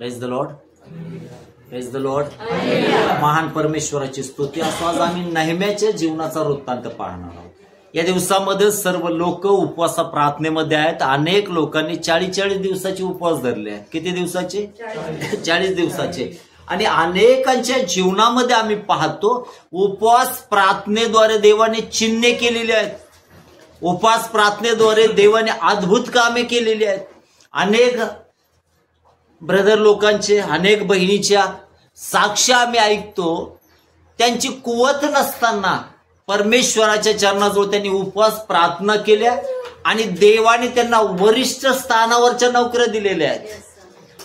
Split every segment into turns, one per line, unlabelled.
Praise the Lord, praise the Lord. महान परमेश्वराची स्तुती असो. आज आम्ही नेहम्याच्या जीवनाचा वृत्तांत पाहणार आहोत. या दिवसामध्ये सर्व लोक उपवास प्रार्थनेमध्ये आहेत. अनेक लोकांनी 40 दिवसाचे उपवास धरले आहेत. किती दिवसाचे? 40 दिवसाचे. आणि अनेकांच्या जीवनामध्ये आम्ही पाहतो उपवास प्रार्थनेद्वारे देवाने चिन्हे केलेली आहेत. उपवास प्रार्थनेद्वारे देवाने अद्भुत कामे केलेली आहेत. अनेक ब्रदर लोकांचे, अनेक बहिणीच्या साक्ष्या आम्ही ऐकतो. त्यांची कुवत नसताना परमेश्वराच्या चरणाजवळ त्यांनी उपवास प्रार्थना केल्या आणि देवाने त्यांना वरिष्ठ स्थानावरच्या नोकऱ्या दिलेल्या आहेत.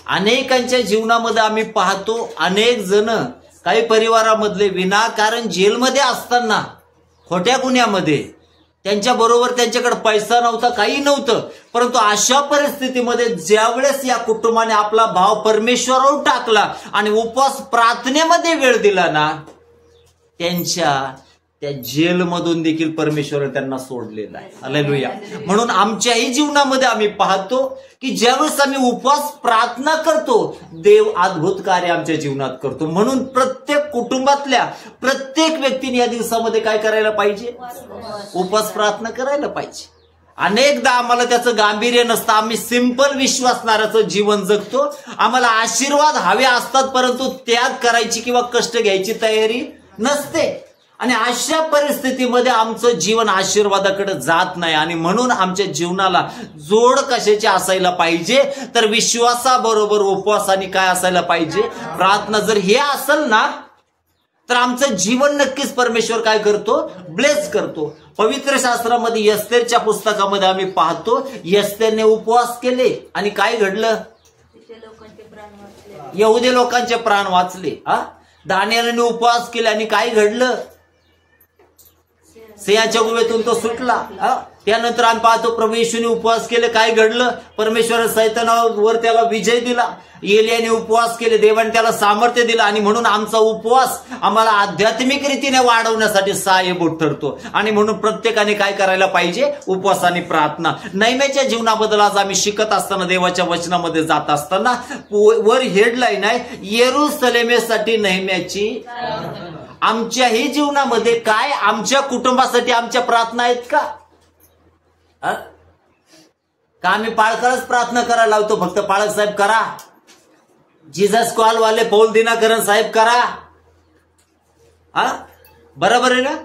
अनेकांच्या जीवनामध्ये आम्ही पाहतो अनेक जण, काही परिवारामधले विनाकारण जेलमध्ये असताना, खोट्या गुन्ह्यामध्ये, त्यांच्या बरोबर त्यांच्याकडे पैसा नव्हता, काही नव्हतं, परंतु अशा परिस्थितीमध्ये ज्यावेळेस या कुटुंबाने आपला भाव परमेश्वरावर टाकला आणि उपवास प्रार्थनेमध्ये वेळ दिला ना, त्या जेलमधून देखील परमेश्वराने त्यांना सोडलेला आहे. हालेलुया. म्हणून आमच्याही जीवनामध्ये आम्ही पाहतो की ज्यावेळेस आम्ही उपवास प्रार्थना करतो, देव अद्भुत कार्य आमच्या जीवनात करतो. म्हणून प्रत्येक कुटुंबातल्या प्रत्येक व्यक्तीने या दिवसामध्ये काय करायला पाहिजे? उपवास प्रार्थना करायला पाहिजे. अनेकदा आम्हाला त्याचं गांभीर्य नसतं. आम्ही सिंपल विश्वासणाऱ्याचं जीवन जगतो. आम्हाला आशीर्वाद हवे असतात, परंतु त्याग करायची किंवा कष्ट घ्यायची तयारी नसते. आणि अशा परिस्थितीमध्ये आमचं जीवन आशीर्वादाकडे जात नाही. आणि म्हणून आमच्या जीवनाला जोड कशाची असायला पाहिजे? तर विश्वासाबरोबर उपवासाने काय असायला पाहिजे? प्रार्थना. जर हे असेल ना, तर आमचं जीवन नक्कीच परमेश्वर काय करतो? ब्लेस करतो. पवित्र शास्त्रामध्ये एस्तेरच्या पुस्तकामध्ये आम्ही पाहतो एस्तेरने उपवास केले आणि काय घडलं? यहुदी लोकांचे प्राण वाचले. दानिएलने उपवास केले आणि काय घडलं? सिंहाच्या गुहेतून तो सुटला. त्यानंतर आम्ही पाहतो प्रभू येशूने उपवास केले, काय घडलं? परमेश्वर सैतानावर त्याला विजय दिला. एलियाने उपवास केले, देवाने त्याला सामर्थ्य दिलं. आणि म्हणून आमचा उपवास आम्हाला आध्यात्मिक रीतीने वाढवण्यासाठी सहाय्यभूत ठरतो. आणि म्हणून प्रत्येकाने काय करायला पाहिजे? उपवास आणि प्रार्थना. नेहमीच्या जीवनाबद्दल आज आम्ही शिकत असताना, देवाच्या वचनामध्ये जात असताना वर हेडलाईन आहे, यरूशलेमेसाठी नेहम्याची. आमच्याही जीवनामध्ये काय, आमच्या कुटुंबासाठी आमच्या प्रार्थना आहेत का? आम्ही पाळकरच प्रार्थना करायला लावतो? फक्त पाळक साहेब करा, जीसस कॉल वाले पौल दिनाकरण साहेब करा. बरोबर आहे ना?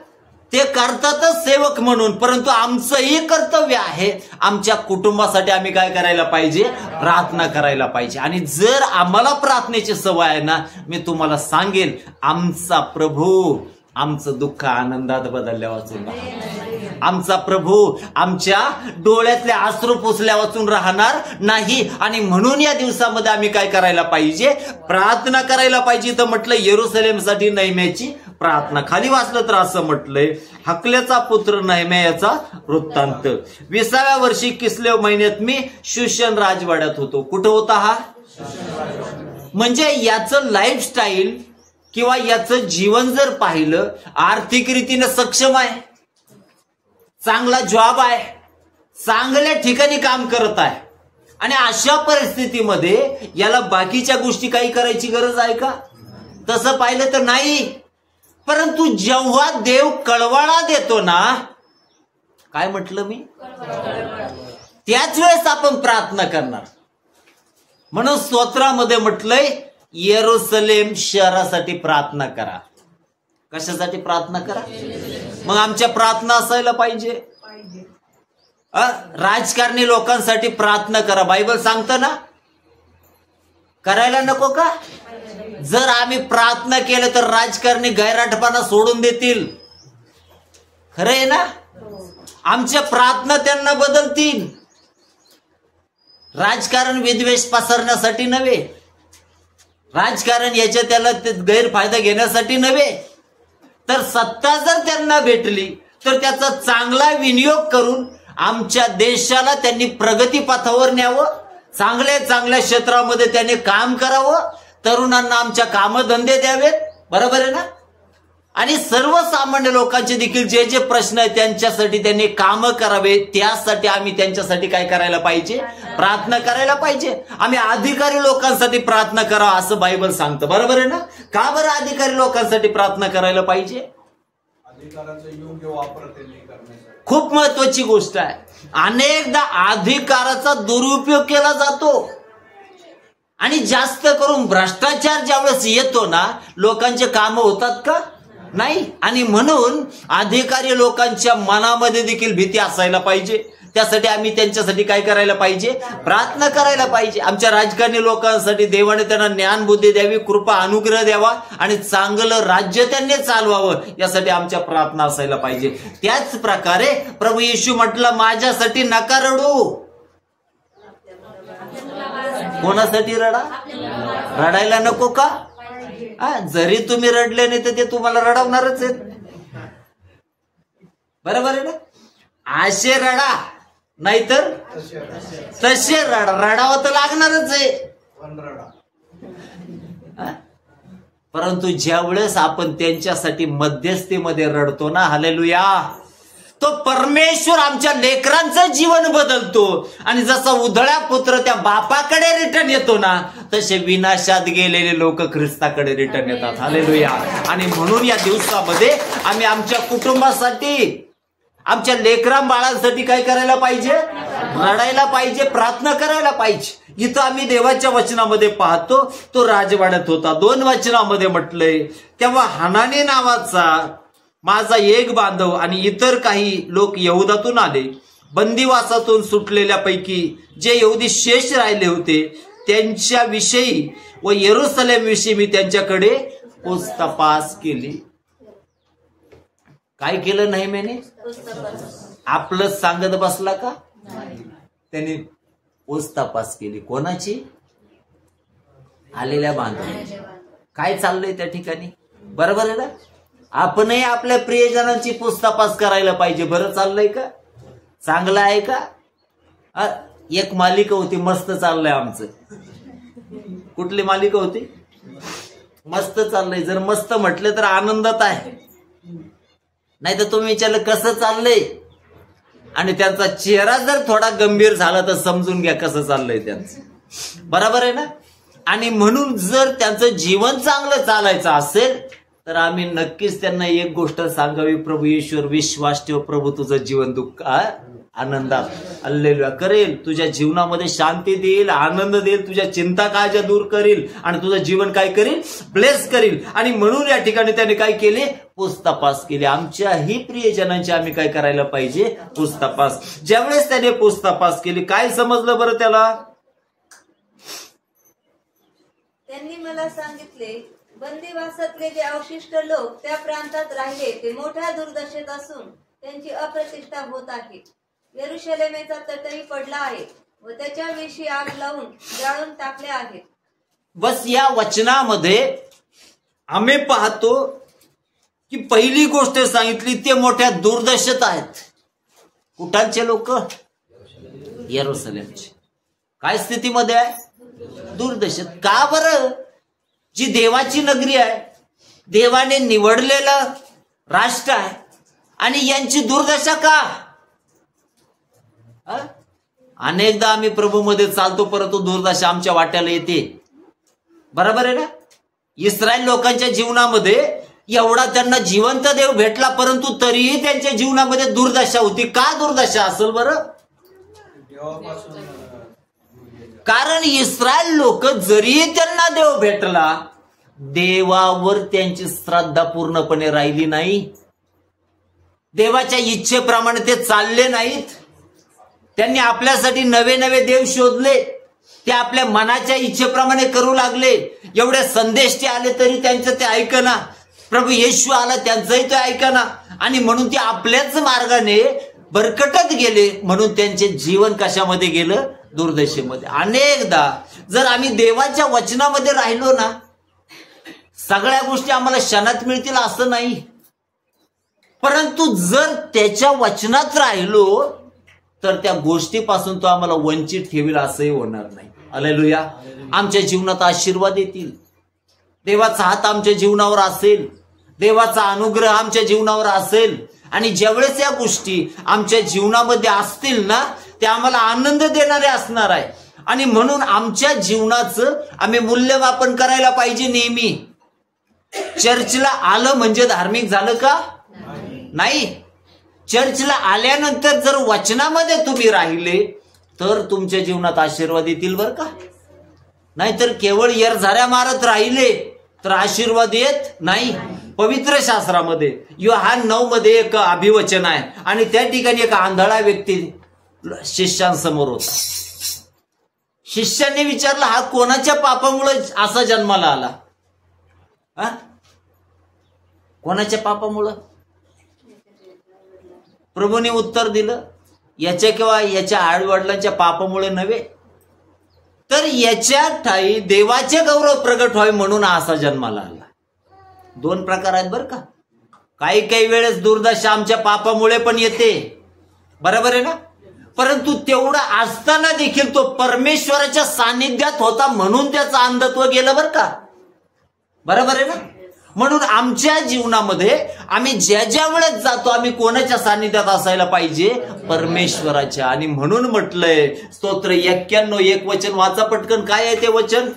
ते करतातच सेवक म्हणून, परंतु आमचंही कर्तव्य आहे आमच्या कुटुंबासाठी आम्ही काय करायला पाहिजे? प्रार्थना करायला पाहिजे. आणि जर आम्हाला प्रार्थनेची सवय आहे ना, मी तुम्हाला सांगेल, आमचा प्रभू आमचं दुःख आनंदात बदलल्या वाचून राहणार. आमचा प्रभू आमच्या डोळ्यातले अश्रू पुसल्या वाचून राहणार नाही. आणि म्हणून या दिवसामध्ये आम्ही काय करायला पाहिजे? प्रार्थना करायला पाहिजे. तर म्हटलं यरूशलेमसाठी नेहम्याची प्रार्थना. खाली वाचलं तर असं म्हटलंय, हकल्याचा पुत्र नेहम्याचा वृत्तांत. 20व्या वर्षी किस्लेव महिन्यात मी शूशन राजवाड्यात होतो. कुठं होता हा? म्हणजे याचं लाईफस्टाईल किंवा याचं जीवन जर पाहिलं, आर्थिक रीतीने सक्षम आहे, चांगला जॉब आहे, चांगल्या ठिकाणी काम करत आहे. आणि अशा परिस्थितीमध्ये याला बाकीच्या गोष्टी काही करायची गरज आहे का? तसं पाहिलं तर नाही. परंतु जेव्हा देव कळवळा देतो ना, काय म्हटलं मी? त्याच वेळेस आपण प्रार्थना करणार. म्हणून स्तोत्रामध्ये म्हटलंय, यरूशलेम शहरासाठी प्रार्थना करा. कशासाठी प्रार्थना करा? मग आमच्या प्रार्थना असायला पाहिजे. राजकारणी लोकांसाठी प्रार्थना करा. बायबल सांगतं ना, करायला नको का? जर आम्ही प्रार्थना केलं तर राजकारणी गैराटपणा सोडून देतील. खरं आहे ना? आमच्या प्रार्थना त्यांना बदलतील. राजकारण विद्वेष पसरण्यासाठी नव्हे, राजकारण याच्या त्याला गैरफायदा घेण्यासाठी नव्हे, तर सत्ता जर त्यांना भेटली तर त्याचा चांगला विनियोग करून आमच्या देशाला त्यांनी प्रगतीपथावर न्यावं. चांगल्या क्षेत्रामध्ये त्यांनी काम करावं. तरुणांना आमच्या कामधंदे द्यावेत. बरोबर आहे ना? आणि सर्वसामान्य लोकांचे देखील जे जे प्रश्न आहेत त्यांच्यासाठी त्यांनी कामं करावे, त्यासाठी आम्ही त्यांच्यासाठी काय करायला पाहिजे? प्रार्थना करायला पाहिजे. आम्ही अधिकारी लोकांसाठी प्रार्थना करा असं बायबल सांगतं, बरोबर आहे ना? का बरं अधिकारी लोकांसाठी प्रार्थना करायला पाहिजे?
अधिकाराचा योग्य वापर त्यांनी करण्यासाठी
खूप महत्वाची गोष्ट आहे. अनेकदा अधिकाराचा दुरुपयोग केला जातो आणि जास्त करून भ्रष्टाचार ज्यावेळेस येतो ना, लोकांचे कामं होतात का? नाही. आणि म्हणून अधिकारी लोकांच्या मनामध्ये देखील भीती असायला पाहिजे. त्यासाठी आम्ही त्यांच्यासाठी काय करायला पाहिजे? प्रार्थना करायला पाहिजे. आमच्या राजकारणी लोकांसाठी देवाने त्यांना ज्ञान बुद्धी द्यावी, कृपा अनुग्रह द्यावा आणि चांगलं राज्य त्यांनी चालवावं, यासाठी आमच्या प्रार्थना असायला पाहिजे. त्याच प्रकारे प्रभू येशू म्हटलं, माझ्यासाठी नका रडू. कोणासाठी रडा? रडायला नको का? जरी तुम्ही रडले नाही तर ते तुम्हाला रडवणारच आहेत, बरोबर आहे ना? असे रडा, नाहीतर तसे रडा. रडावं तर लागणारच आहे. परंतु ज्या वेळेस आपण त्यांच्यासाठी मध्यस्थीमध्ये रडतो ना, हालेलुया, तो परमेश्वर आमच्या लेकरांचं जीवन बदलतो. आणि जसा उधळा पुत्र त्या बापाकडे रिटर्न येतो ना, तसे विनाशात गेलेले लोक ख्रिस्ताकडे रिटर्न येतात, हालेलुया. आणि म्हणून या दिवसामध्ये आम्ही आमच्या कुटुंबासाठी, आमच्या लेकरां बाळांसाठी काय करायला पाहिजे? रडायला पाहिजे, प्रार्थना करायला पाहिजे. इथं आम्ही देवाच्या वचनामध्ये पाहतो, तो राजवाड्यात होता. 2 वचनामध्ये म्हटलंय, तेव्हा हनानी नावाचा माझा एक बांधव आणि इतर काही लोक यहुदातून आले. बंदिवासातून सुटलेल्यापैकी जे यहुदी शेष राहिले होते त्यांच्याविषयी व यरूशलेम विषयी मी त्यांच्याकडे पूछताछ केली. काय केलं नेहमीने? आपलं सांगत बसला का? त्यांनी पूछताछ केली. कोणाची? आलेल्या बांधव. काय चाललंय त्या ठिकाणी, बरोबर आहे ना? आपणही आपल्या प्रियजनांची पूछताछ करायला पाहिजे. बरं चाललंय का? चांगलं आहे का? एक मालिका होती, मस्त चाललंय आमचं. कुठली मालिका होती? मस्त चाललंय. जर मस्त म्हटलं तर आनंदात आहे, नाही तर तुम्ही विचारलं कसं चाललंय आणि त्यांचा चेहरा जर थोडा गंभीर झाला तर समजून घ्या कसं चाललंय त्यांचं, बरोबर आहे ना? आणि म्हणून जर त्यांचं जीवन चांगलं चालायचं असेल तर आम्ही नक्कीच त्यांना एक गोष्ट सांगावी, प्रभू ईश्वर विश्वास ठेव, प्रभू तुझं जीवन दुःख आनंदात हल्लेलुया करेल, तुझ्या जीवनामध्ये शांती देईल, आनंद देईल, तुझ्या चिंता काळज्या दूर करील आणि तुझं जीवन काय करील? ब्लेस करील. आणि म्हणून या ठिकाणी त्याने काय केले? पूछताछ केली. आमच्याही प्रियजनांची आम्ही काय करायला पाहिजे? पूछताछ. ज्यावेळेस त्याने पूछताछ केली, काय समजलं बरं त्याला?
त्यांनी मला सांगितले, बंदिवासातले जे अवशिष्ट लोक त्या प्रांतात राहिले ते मोठ्या दुर्दशेत असून त्यांची अप्रतिष्ठा होत आहे. यरूशलेमेचा तटही पडला आहे व त्याच्याविषयी आग लावून जाळून टाकले आहेत.
बस या वचनामध्ये आम्ही पाहतो की पहिली गोष्ट सांगितली, ते मोठ्या दुर्दशेत आहेत. कुठालचे लोक? यरूशलेमचे. काय स्थितीमध्ये आहे? दुर्दशेत. का बरं? जी देवाची नगरी आहे, देवाने निवडलेलं राष्ट्र आहे, आणि यांची दुर्दशा का? अनेकदा आम्ही प्रभूमध्ये चालतो परंतु दुर्दशा आमच्या वाट्याला येते, बरोबर आहे ना? इस्रायल लोकांच्या जीवनामध्ये एवढा त्यांना जिवंत देव भेटला परंतु तरीही त्यांच्या जीवनामध्ये दुर्दशा होती. का दुर्दशा असेल बरं? कारण इस्रायल लोक जरी त्यांना देव भेटला, देवावर त्यांची श्रद्धा पूर्णपणे राहिली नाही. देवाच्या इच्छेप्रमाणे ते चालले नाहीत. त्यांनी आपल्यासाठी नवे नवे देव शोधले, ते आपल्या मनाच्या इच्छेप्रमाणे करू लागले. एवढे संदेश ते आले तरी त्यांचं ते ऐकना. प्रभू येशू आला त्यांचंही ते ऐकना. आणि म्हणून ते आपल्याच मार्गाने भरकटत गेले. म्हणून त्यांचे जीवन कशामध्ये गेलं? दुर्दशेमध्ये. अनेकदा जर आम्ही देवाच्या वचनामध्ये राहिलो ना, सगळ्या गोष्टी आम्हाला क्षणात मिळतील असं नाही, परंतु जर त्याच्या वचनात राहिलो तर त्या गोष्टीपासून तो आम्हाला वंचित ठेवील असंही होणार नाही. हालेलुया. आमच्या जीवनात आशीर्वाद येतील, देवाचा हात आमच्या जीवनावर असेल, देवाचा अनुग्रह आमच्या जीवनावर असेल आणि ज्यावेळेस या गोष्टी आमच्या जीवनामध्ये असतील ना, ते आम्हाला आनंद देणारे असणार आहे. आणि म्हणून आमच्या जीवनाचं आम्ही मूल्यमापन करायला पाहिजे नेहमी. चर्चला आलं म्हणजे धार्मिक झालं का? नाही. चर्चला आल्यानंतर जर वचनामध्ये तुम्ही राहिले तर तुमच्या जीवनात आशीर्वाद येतील बरं का. नाहीतर केवळ येरझाऱ्या मारत राहिले तर आशीर्वाद येत नाही. पवित्र शास्त्रामध्ये योहान 9 मध्ये एक अभिवचन आहे आणि त्या ठिकाणी एक आंधळा व्यक्ती शिष्यांसमोर होता. शिष्यांनी विचारलं, हा कोणाच्या पापामुळे असा जन्माला आला? कोणाच्या पापामुळं? प्रभूने उत्तर दिलं, याच्या किंवा याच्या आईवडिलांच्या पापामुळे नव्हे, तर याच्या ठाई देवाचे गौरव प्रगट व्हावे म्हणून असा जन्माला आला. 2 प्रकार आहेत बरं का. काही काही वेळेस दुर्दशा आमच्या पापामुळे पण येते, बरोबर आहे ना. परंतु तेवढं असताना देखील तो परमेश्वराच्या सानिध्यात होता म्हणून त्याचं अंधत्व गेलं बरं का. बरोबर आहे ना. म्हणून आमच्या जीवनामध्ये आम्ही ज्या ज्या वेळेस जातो आम्ही कोणाच्या सानिध्यात असायला पाहिजे? परमेश्वराच्या. आणि म्हणून म्हटलंय स्तोत्र 91 वचन वाचा पटकन. काय आहे ते वचन?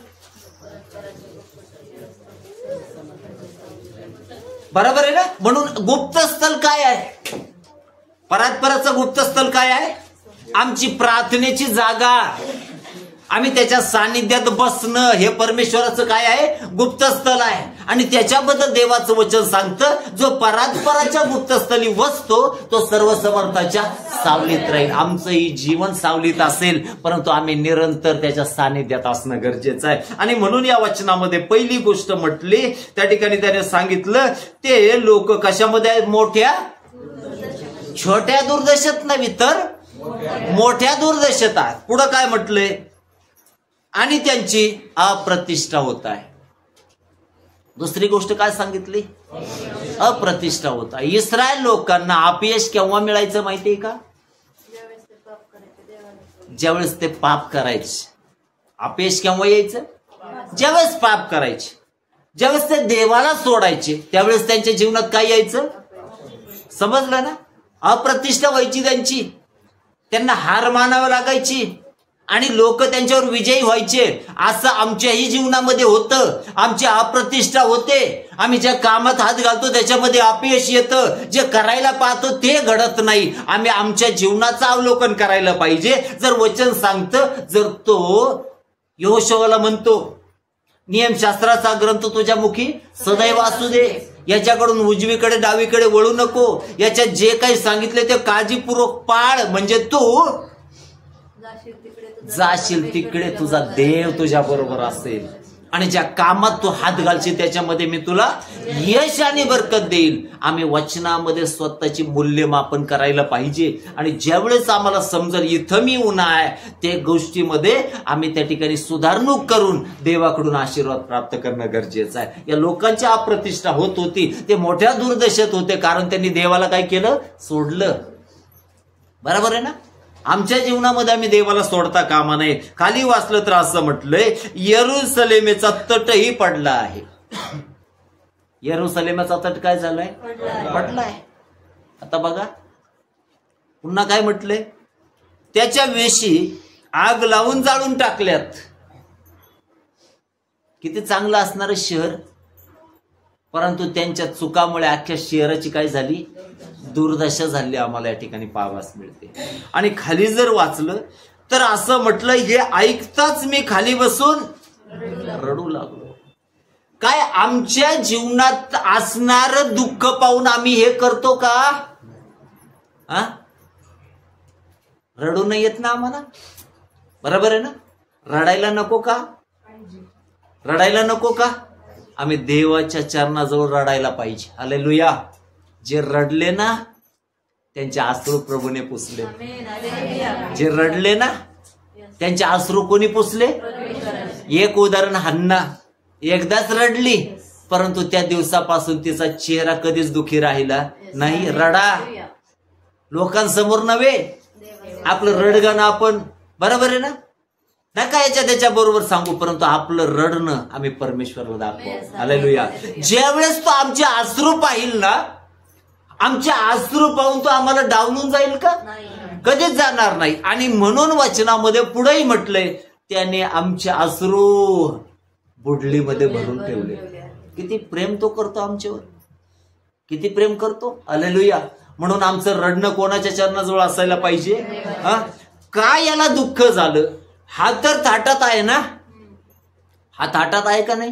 बरोबर आहे ना. म्हणून गुप्तस्थल काय आहे? परात्पराचं गुप्तस्थल काय आहे? आमची प्रार्थनेची जागा, आम्ही त्याच्या सानिध्यात बसणं, हे परमेश्वराचं काय आहे? गुप्तस्थल आहे. आणि त्याच्याबद्दल देवाचं वचन सांगतं, जो परात्पराच्या गुप्तस्थली बसतो तो सर्व समर्थाच्या सावलीत राहील. आमचंही जीवन सावलीत असेल परंतु आम्ही निरंतर त्याच्या सानिध्यात असणं गरजेचं आहे. आणि म्हणून या वचनामध्ये पहिली गोष्ट म्हटली, त्या ठिकाणी त्याने सांगितलं ते लोक कशामध्ये आहेत? मोठ्या छोट्या दुर्दशेत नव्हे तर मोठ्या दुर्दशेत आहेत. पुढं काय म्हटलंय? आणि त्यांची अप्रतिष्ठा होत आहे. दुसरी गोष्ट काय सांगितली? अप्रतिष्ठा होत आहे. इस्रायल लोकांना अपयश केव्हा मिळायचं माहितीये का? ज्यावेळेस ते पाप करायचे. अपयश केव्हा यायचं? ज्यावेळेस पाप करायचे. ज्यावेळेस ते देवाला सोडायचे त्यावेळेस त्यांच्या जीवनात काय यायचं? समजलं ना. अप्रतिष्ठा व्हायची त्यांची, त्यांना हार मानावं लागायची आणि लोक त्यांच्यावर विजयी व्हायचे. असं आमच्याही जीवनामध्ये होतं. आमची अप्रतिष्ठा होते. आम्ही ज्या कामात हात घालतो त्याच्यामध्ये अपयश येतं. जे करायला पाहतो ते घडत नाही. आम्ही आमच्या जीवनाचं अवलोकन करायला पाहिजे. जर वचन सांगतं, जर तो यहोशूआला म्हणतो नियमशास्त्राचा ग्रंथ तुझ्या मुखी सदैव असू दे, याच्याकडून उजवीकडे डावीकडे वळू नको, याच्यात जे काही सांगितले ते काळजीपूर्वक पाळ, म्हणजे तू जाशील तिकडे तुझा देव तुझ्या बरोबर असेल. आणि ज्या कामात तू हात घालशील त्याच्यामध्ये मी तुला यश आणि बरकत देईल. आम्ही वचनामध्ये स्वतःची मूल्यमापन करायला पाहिजे. आणि ज्यावेळेस आम्हाला समजेल इथं मी उन्हा आहे, त्या गोष्टीमध्ये आम्ही त्या ठिकाणी सुधारणूक करून देवाकडून आशीर्वाद प्राप्त करणं गरजेचं आहे. या लोकांची अप्रतिष्ठा होत होती. ते मोठ्या दुर्दशेत होते कारण त्यांनी देवाला काय केलं? सोडलं. बरोबर आहे ना. आमच्या जीवनामध्ये आम्ही देवाला सोडता कामा नये. खाली वाचलं तर असं म्हटलंय, यरूशलेमेचा तटही पडला आहे. यरूशलेमेचा तट काय झालाय? पडलाय. आता बघा पुन्हा काय म्हटलंय, त्याच्या वेशी आग लावून जाळून टाकल्यात. किती चांगलं असणारं शहर, परंतु त्यांच्या चुकामुळे अख्ख्या शहराची काय झाली? दुर्दशा झाली. आम्हाला या ठिकाणी पाहावास मिळते. आणि खाली जर वाचलं तर असं म्हटलं, हे ऐकताच मी खाली बसून रडू लागलो. काय आमच्या जीवनात असणार दुःख पाहून आम्ही हे करतो का? रडू नाही येत ना आम्हाला? बरोबर आहे ना. रडायला नको का? रडायला नको का? आम्ही देवाच्या चरणाजवळ रडायला पाहिजे. हालेलुया. जे रडले ना त्यांचे अश्रू प्रभूने पुसले. जे रडले ना त्यांचे अश्रू कोणी पुसले? एक उदाहरण, हन्ना एकदाच रडली परंतु त्या दिवसापासून तिचा चेहरा कधीच दुखी राहिला नाही. रडा, लोकांसमोर नव्हे, आपलं रडगाणं आपण. बरोबर आहे ना. नका याच्या त्याच्या बरोबर सांगू, परंतु आपलं रडणं आम्ही परमेश्वराला दाखवू. हालेलुया. ज्या वेळेस तो आमचे अश्रू पाहिल ना, आमचे अश्रू पाहून तो आम्हाला डावलून जाईल का? कधीच जाणार नाही. आणि म्हणून वचनामध्ये पुढेही म्हटलंय, त्याने आमचे अश्रू बुडलीमध्ये भरून ठेवले. किती प्रेम तो करतो आमच्यावर, किती प्रेम करतो. हालेलुया. म्हणून आमचं रडणं कोणाच्या चरणाजवळ असायला पाहिजे. काय याला दुःख झालं, हा तर थाटात आहे ना, हा थाटात आहे का नाही?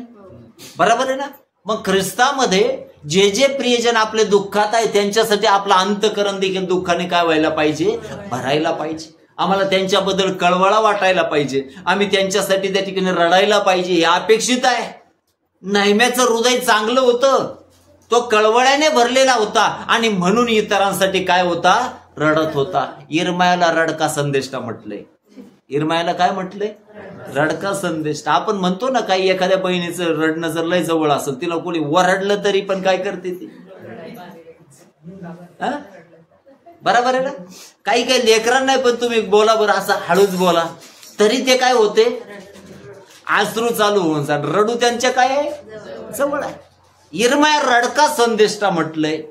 बरोबर आहे ना. मग ख्रिस्तामध्ये जे जे प्रियजन आपले दुःखात आहे, त्यांच्यासाठी आपलं अंतःकरण देखील दुःखाने काय व्हायला पाहिजे? भरायला पाहिजे. आम्हाला त्यांच्याबद्दल कळवळा वाटायला पाहिजे. आम्ही त्यांच्यासाठी त्या ठिकाणी रडायला पाहिजे, हे अपेक्षित आहे. नेहम्याचं हृदय चांगलं होतं, तो कळवळ्याने भरलेला होता आणि म्हणून इतरांसाठी काय होता? रडत होता. इर्मायाला रडका संदेष्टा म्हटलंय. इर्मायाला काय म्हटलंय? रडका संदेष्टा. आपण म्हणतो ना, काही एखाद्या बहिणीचं रडणं जर लय जवळ असेल, तिला कोणी वरडलं तरी पण काय करते ती? बरोबर आहे ना. काही काही लेकरांना नाही, पण तुम्ही बोला बरं, असं हळूच बोला तरी ते काय होते? अश्रू चालू होऊन जात. रडू त्यांच्या काय आहे? जवळ आहे. इर्माया रडका संदेष्टा म्हटलंय.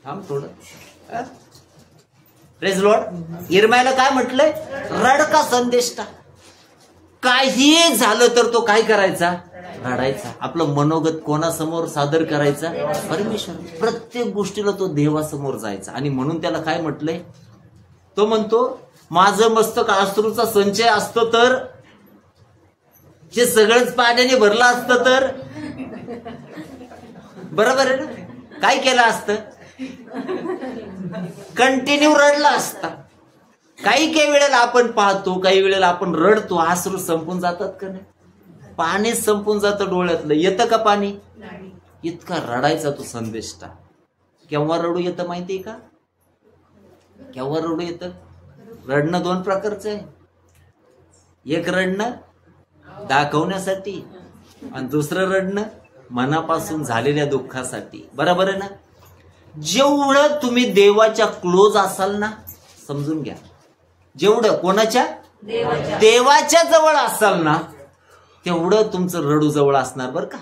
थांब थोडं. Praise Lord. इर्मायाला काय म्हटलंय? रडका संदेष्टा. काही झालं तर तो काय करायचा? रडायचा. आपलं मनोगत कोणासमोर सादर करायचा? परमेश्वर. प्रत्येक गोष्टीला तो देवासमोर जायचा. आणि म्हणून त्याला काय म्हटलंय? तो म्हणतो, माझं मस्तक अश्रूचा संचय असतं तर, हे सगळंच पाण्याने भरलं असतं तर, बरोबर आहे ना. काय केलं असतं? कंटिन्यू रडला असता. काही काही वेळेला आपण पाहतो, काही वेळेला आपण रडतो, अश्रू संपून जातात का नाही? पाणी संपून जातं डोळ्यातलं. येतं का पाणी? इतका रडायचा तो संदेष्टा. केव्हा रडू येतं माहितीये का? केव्हा रडू येतं? रडणं दोन प्रकारचं आहे. एक रडणं दाखवण्यासाठी आणि दुसरं रडणं मनापासून झालेल्या दुःखासाठी. बरोबर आहे ना. जेवढं तुम्ही देवाच्या क्लोज असाल ना, समजून घ्या, जेवढं कोणाच्या? देवाच्या जवळ असाल ना, तेवढं तुमचं रडू जवळ असणार. बरं का?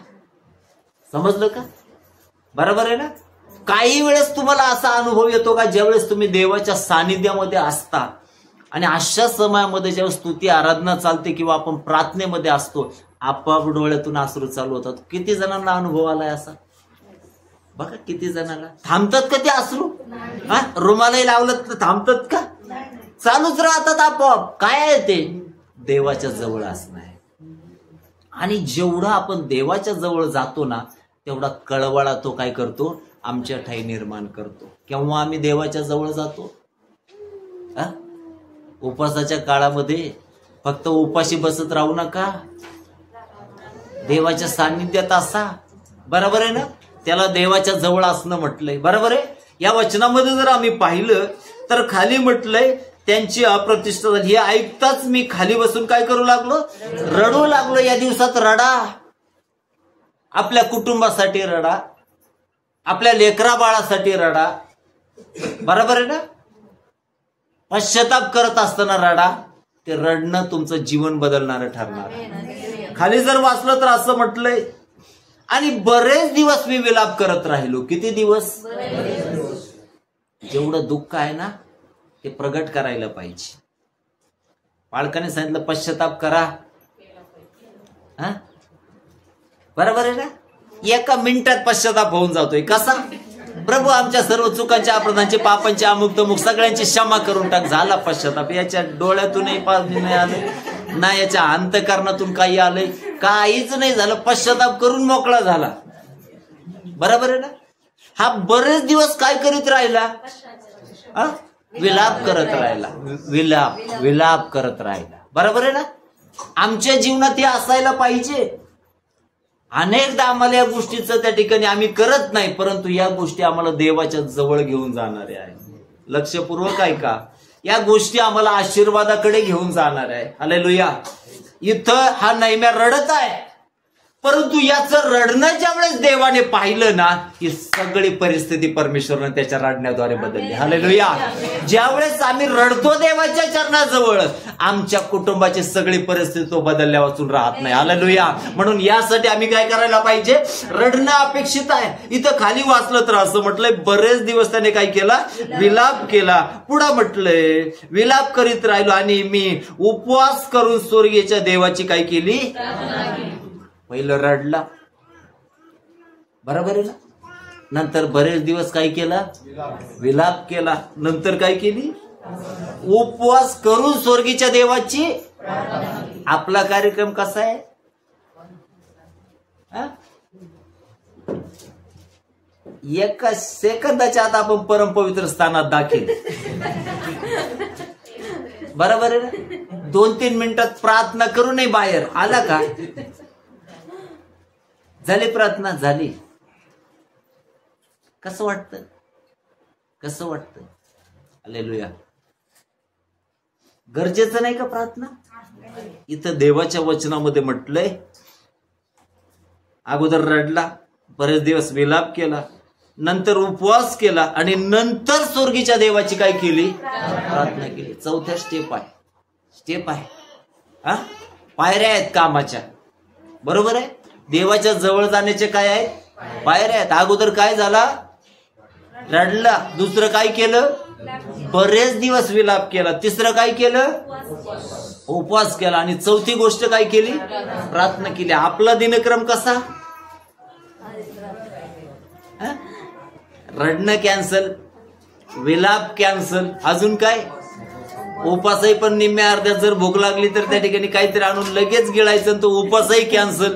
समजलं का? बरोबर आहे ना. काही वेळेस तुम्हाला असा अनुभव येतो का, ज्यावेळेस तुम्ही देवाच्या सानिध्यामध्ये असता आणि अशा समयामध्ये ज्यावेळेस स्तुती आराधना चालते किंवा आपण प्रार्थनेमध्ये असतो, आपोआप डोळ्यातून अश्रू चालू होतात. किती जणांना अनुभव आलाय असा? बघा, किती जणांना. थांबतात का ते अश्रू? रुमालाही लावलं तर थांबतात का? चालूच राहतात आपोआप. काय आहे ते? देवाच्या जवळ असणं आहे. आणि जेवढा आपण देवाच्या जवळ जातो ना, तेवढा कळवळा तो काय करतो? आमच्या ठाई निर्माण करतो. केव्हा आम्ही देवाच्या जवळ जातो? उपासाच्या काळामध्ये फक्त उपाशी बसत राहू नका, देवाच्या सान्निध्यात असा. बरोबर आहे ना. त्याला देवाच्या जवळ असणं म्हटलंय. बरोबर आहे. या वचनामध्ये जर आम्ही पाहिलं तर खाली म्हटलंय, त्यांची अप्रतिष्ठा झाली. हे ऐकताच मी खाली बसून काय करू लागलो? रडू लागलो. या दिवसात रडा. आपल्या कुटुंबासाठी रडा, आपल्या लेकरा बाळासाठी रडा. बरोबर आहे ना. पश्चाताप करत असताना रडा. ते रडणं तुमचं जीवन बदलणारं ठरणार. खाली जर वाचलं तर असं म्हटलंय, आणि बरेच दिवस मी विलाप करत राहिलो. किती दिवस? जेवढं दुःख आहे ना, ते प्रगट करायला पाहिजे. बाळकाने सांगितलं पश्चाताप करा. बरोबर आहे ना. एका मिनिटात पश्चाताप होऊन जातोय. कसा? प्रभू आमच्या सर्व चुकांच्या, अपराधांचे, पापांचे, अमुक तमुक सगळ्यांची क्षमा करून टाक. झाला पश्चाताप. याच्या डोळ्यातूनही पाणी नाही आलं ना, याच्या अंतःकरणातून काही आलंय? काहीच नाही झालं. पश्चाताप करून मोकळा झाला. बरोबर आहे ना. हा बरेच दिवस काय करीत राहिला? विलाप करत राहिला. विलाप करत राहिला. बरोबर आहे ना. आमच्या जीवनात हे असायला पाहिजे. अनेकदा आम्हाला या गोष्टीचं त्या ठिकाणी आम्ही करत नाही, परंतु या गोष्टी आम्हाला देवाच्या जवळ घेऊन जाणाऱ्या आहे. लक्षपूर्वक ऐका. या गोष्टी आम्हाला आशीर्वादाकडे घेऊन जाणार आहे. हालेलुया. इथं हा नेहम्या रडत आहे. परंतु याचं रडणं ज्या वेळेस देवाने पाहिलं ना, ही सगळी परिस्थिती परमेश्वराने त्याच्या रडण्याद्वारे बदलली. हालेलुया. ज्यावेळेस आम्ही रडतो देवाच्या चरणाजवळ, आमच्या कुटुंबाची सगळी परिस्थिती तो बदलल्या वाचून राहत नाही. हालेलुया. म्हणून यासाठी आम्ही काय करायला पाहिजे? रडणं अपेक्षित आहे. इथं खाली वाचलं तर असं म्हटलंय, बरेच दिवस त्याने काय केला? विलाप केला. पुढं म्हटलंय, विलाप करीत राहिलो आणि मी उपवास करून स्वर्गीय देवाची काय केली? पहिलं रडला, बरोबर आहे ना. नंतर बरेच दिवस काय केला? विलाप केला. नंतर काय केली? उपवास करून स्वर्गीच्या देवाची. आपला कार्यक्रम कसा आहे? एका सेकंदाच्या आत आपण परमपवित्र स्थानात दाखल. बरोबर आहे ना. 2-3 मिनिटात प्रार्थना करूनही बाहेर आला का? झाली प्रार्थना, झाली. कसं वाटतं? कसं वाटतं? हालेलुया. गरजेचं नाही का प्रार्थना? इथं देवाच्या वचनामध्ये म्हटलंय, अगोदर रडला, बरेच दिवस विलाप केला, नंतर उपवास केला आणि नंतर स्वर्गीच्या देवाची काय केली? प्रार्थना केली. चौथ्या स्टेप आहे. हा, पायऱ्या आहेत कामाच्या. बरोबर आहे. देवाच्या जवळ जाण्याचे काय आहेत? पायऱ्या आहेत. अगोदर काय झाला? रडला. दुसरं काय केलं? बरेच दिवस विलाप केला. तिसरं काय केलं? उपवास केला. आणि चौथी गोष्ट काय केली? प्रार्थना केली. आपला दिनक्रम कसा? रडणं कॅन्सल, विलाप कॅन्सल, अजून काय? उपवासही पण निम्म्या अर्ध्यात जर भूक लागली तर त्या ठिकाणी काहीतरी आणून लगेच गिळायचं, तो उपवासही कॅन्सल.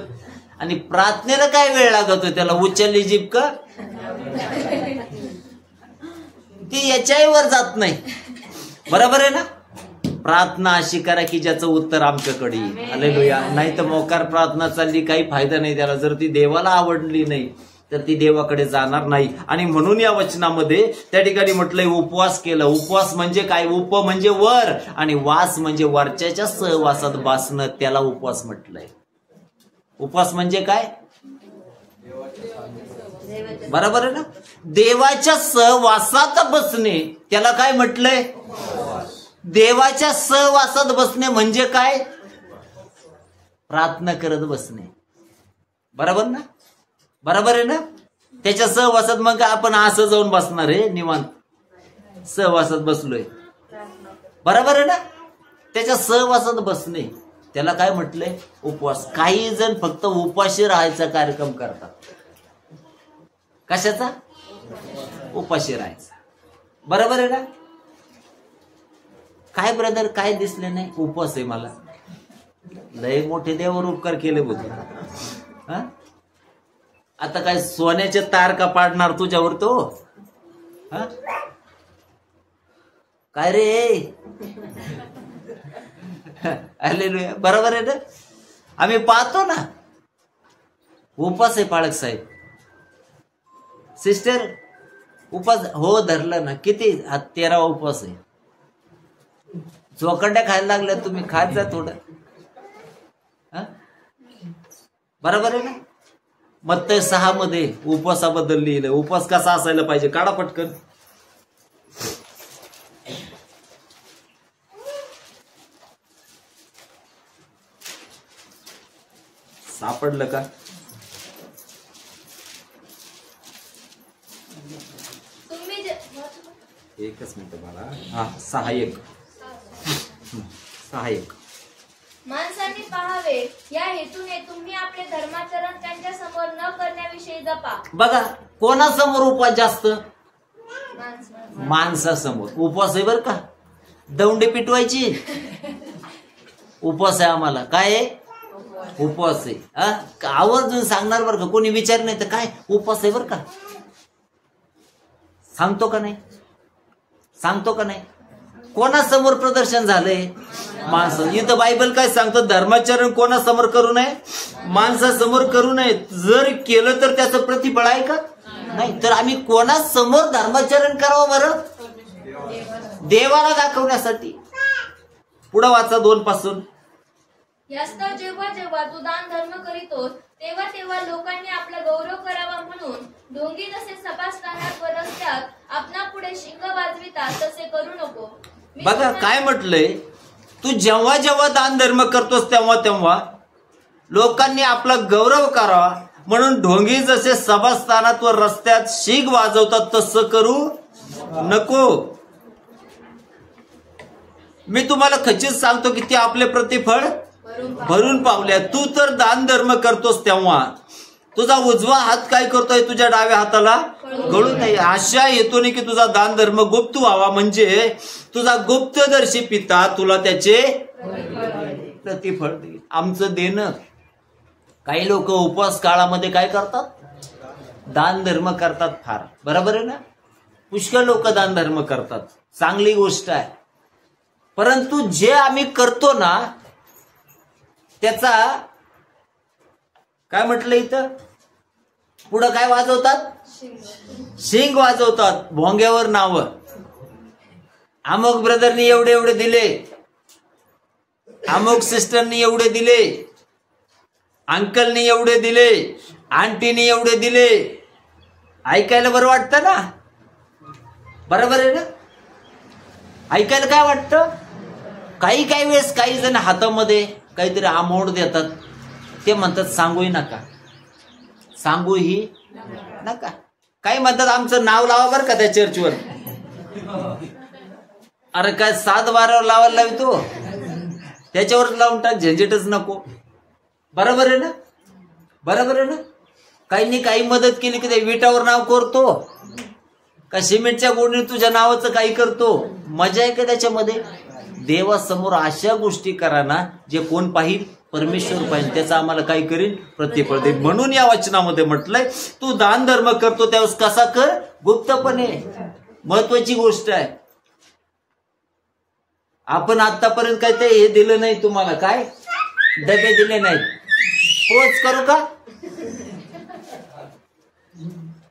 आणि प्रार्थनेला काय वेळ लागतोय? त्याला उचलली जीभ का? ती याच्याही वर जात नाही. बरोबर आहे ना. प्रार्थना अशी करा की ज्याचं उत्तर आमच्याकडे येईल. हालेलुया. नाही तर मोकार प्रार्थना चालली, काही फायदा नाही त्याला. जर ती देवाला आवडली नाही तर ती देवाकडे जाणार नाही. आणि म्हणून या वचनामध्ये त्या ठिकाणी म्हटलंय उपवास केला. उपवास म्हणजे काय? उप म्हणजे वर आणि वास म्हणजे वरच्याच्या सहवासात बसणं, त्याला उपवास म्हटलंय. उपवास म्हणजे काय? बरोबर आहे ना. देवाच्या सहवासात बसणे, त्याला काय म्हटलंय? देवाच्या सहवासात बसणे म्हणजे काय? प्रार्थना करत बसणे. बरोबर ना. बरोबर आहे ना. त्याच्या सहवासात मग आपण असं जाऊन बसणार आहे निवांत, सहवासात बसलोय. बरोबर आहे ना. त्याच्या सहवासात बसणे, त्याला काय म्हटलंय? उपवास. काही जण फक्त उपाशी राहायचा कार्यक्रम करतात. कशाचा? उपाशी राहायचा. बरोबर आहे ना. काय ब्रदर, काय दिसले नाही? उपवास आहे मला. लय मोठे देवावर उपकार केले बोलतो. आता काय सोन्याचे तार का पाडणार तुझ्यावर तो? काय रे? हालेलुया. बरोबर आहे ना. आम्ही पाहतो ना. उपास आहे पाळक साहेब. सिस्टर उपास हो धरलं ना. किती? 13वा उपवास आहे. चोखंड्या खायला लागल्या तुम्ही, खात जा थोडं. बरोबर आहे ना. मत्तय 6 मध्ये उपवासाबद्दल लिहिलं. उपवास कसा असायला पाहिजे? काढा पटकन. सापडलं का? एकच मिनिट मला. हा, 6:1.
माणसांनी पाहावे या हेतूने तुम्ही आपले धर्माचरण त्यांच्या समोर न करण्याविषयी जपा.
बघा, कोणासमोर उपवास जास्त? माणसासमोर. उपवास आहे बर का. दौंडी पिटवायची. उपवास आहे आम्हाला. काय आहे? उपवास आहे. आवर्जून सांगणार बरं का. कोणी विचार नाही तर काय उपवास आहे बर का. सांगतो का नाही? सांगतो का नाही? कोणासमोर प्रदर्शन झालंय? माणसं. इथं बायबल काय सांगतं? धर्माचरण कोणासमोर करू नये? माणसासमोर करू नये. जर केलं तर त्याचं प्रतिफळ आहे का? नाही. तर आम्ही कोणासमोर धर्माचरण करावं बरं? देवाला दाखवण्यासाठी. पुढं वाचा 2 पासून.
यास्तव जेव्हा जेव्हा तू दान धर्म करीतोस तेव्हा तेव्हा लोकांनी आपला गौरव करावा म्हणून ढोंगी जसे सभास्थानात व रस्त्यात आपणा पुढे शिंग वाजवितात तसे करू नको.
बघा काय म्हटलंय, तू जेव्हा जेव्हा दान धर्म करतोस तेव्हा तेव्हा लोकांनी आपला गौरव करावा म्हणून ढोंगी जसे सभास्थानात व रस्त्यात शिंग वाजवतात तसं करू नको. मी तुम्हाला खचित सांगतो की ते आपले प्रतिफळ भरून पावले. तू तर दान धर्म करतोस तेव्हा तुझा उजवा हात काय करतोय, तुझ्या डाव्या हाताला गळू नये अशा हेतूने की तुझा दान धर्म गुप्त व्हावा, म्हणजे तुझा गुप्तदर्शी पिता तुला त्याचे प्रतिफळ देईल. आमचं देणं, काही लोक उपवास काळामध्ये काय करतात, दान धर्म करतात. फार बरोबर आहे ना, पुष्कळ लोक दान धर्म करतात, चांगली गोष्ट आहे. परंतु जे आम्ही करतो ना त्याचा काय म्हटलं इथं, पुढं काय वाजवतात, शिंग वाजवतात, भोंग्यावर नाव. अमुक ब्रदरनी एवढे एवढे दिले, अमुक सिस्टरनी एवढे दिले, अंकलनी एवढे दिले, आंटीनी एवढे दिले. ऐकायला बरं वाटतं ना, बरोबर आहे ना, ऐकायला काय वाटतं. काही काही वेळेस काही जण हातामध्ये काहीतरी अमाऊंट देतात, ते म्हणतात सांगूही नका, सांगूही नका. काही म्हणतात आमचं नाव लावा बरं का त्या चर्चवर. अरे काय 7-12 लावायला लावतो, त्याच्यावर लावून टाक, झंझटच नको. बरोबर आहे ना, बरोबर आहे ना. काहींनी काही मदत केली की त्या विटावर नाव करतो का सिमेंटच्या गोणीत तुझ्या नावाचं काही करतो. मजा आहे का त्याच्यामध्ये. देवासमोर अशा गोष्टी करा ना जे कोण पाहिल, परमेश्वर पाहिजे, त्याचा आम्हाला काय करील, प्रतिफळ देईल. म्हणून या वचनामध्ये म्हटलंय तू दान धर्म करतो त्यावेळेस कसा कर, गुप्तपणे. महत्वाची गोष्ट आहे. आपण आतापर्यंत काय ते हे दिलं नाही तुम्हाला, काय डबे दिले नाहीत. पोच करू का,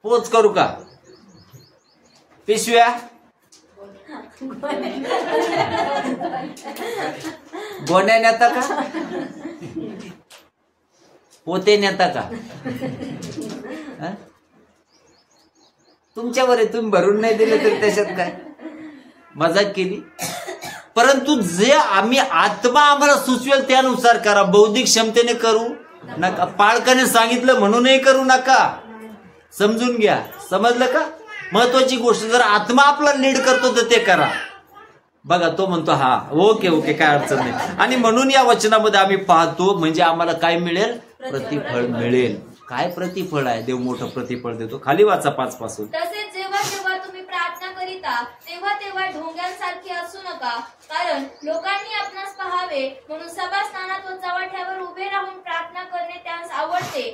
पोच करू का, पिशव्या गोण्या नेता का, पोते नेता का, तुमच्यावर आहे, तुम्ही भरून नाही दिले तर त्याच्यात काय, मजाक केली. परंतु जे आम्ही आत्मा आम्हाला सुचवेल त्यानुसार करा. बौद्धिक क्षमतेने करू नका, पालकाने सांगितलं म्हणूनही करू नका. समजून घ्या, समजलं का. महत्वाची गोष्ट, जर आत्मा आपला लीड करतो तर ते करा. बघा तो म्हणतो हा ओके ओके काय अडचण नाही. आणि म्हणून या वचनामध्ये आम्ही पाहतो म्हणजे आम्हाला काय मिळेल, प्रतिफळ मिळेल. काय प्रतिफळ आहे, देव मोठं प्रतिफळ देतो. खाली वाचा 5 पासून.
तसेच जेव्हा जेव्हा तुम्ही प्रार्थना करीता तेव्हा तेव्हा ढोंग्यांसारखी असू नका, कारण लोकांनी आपणास पाहावे म्हणून सभास्थानात व चव्हाट्यावर उभे राहून प्रार्थना करणे त्यांस आवडते.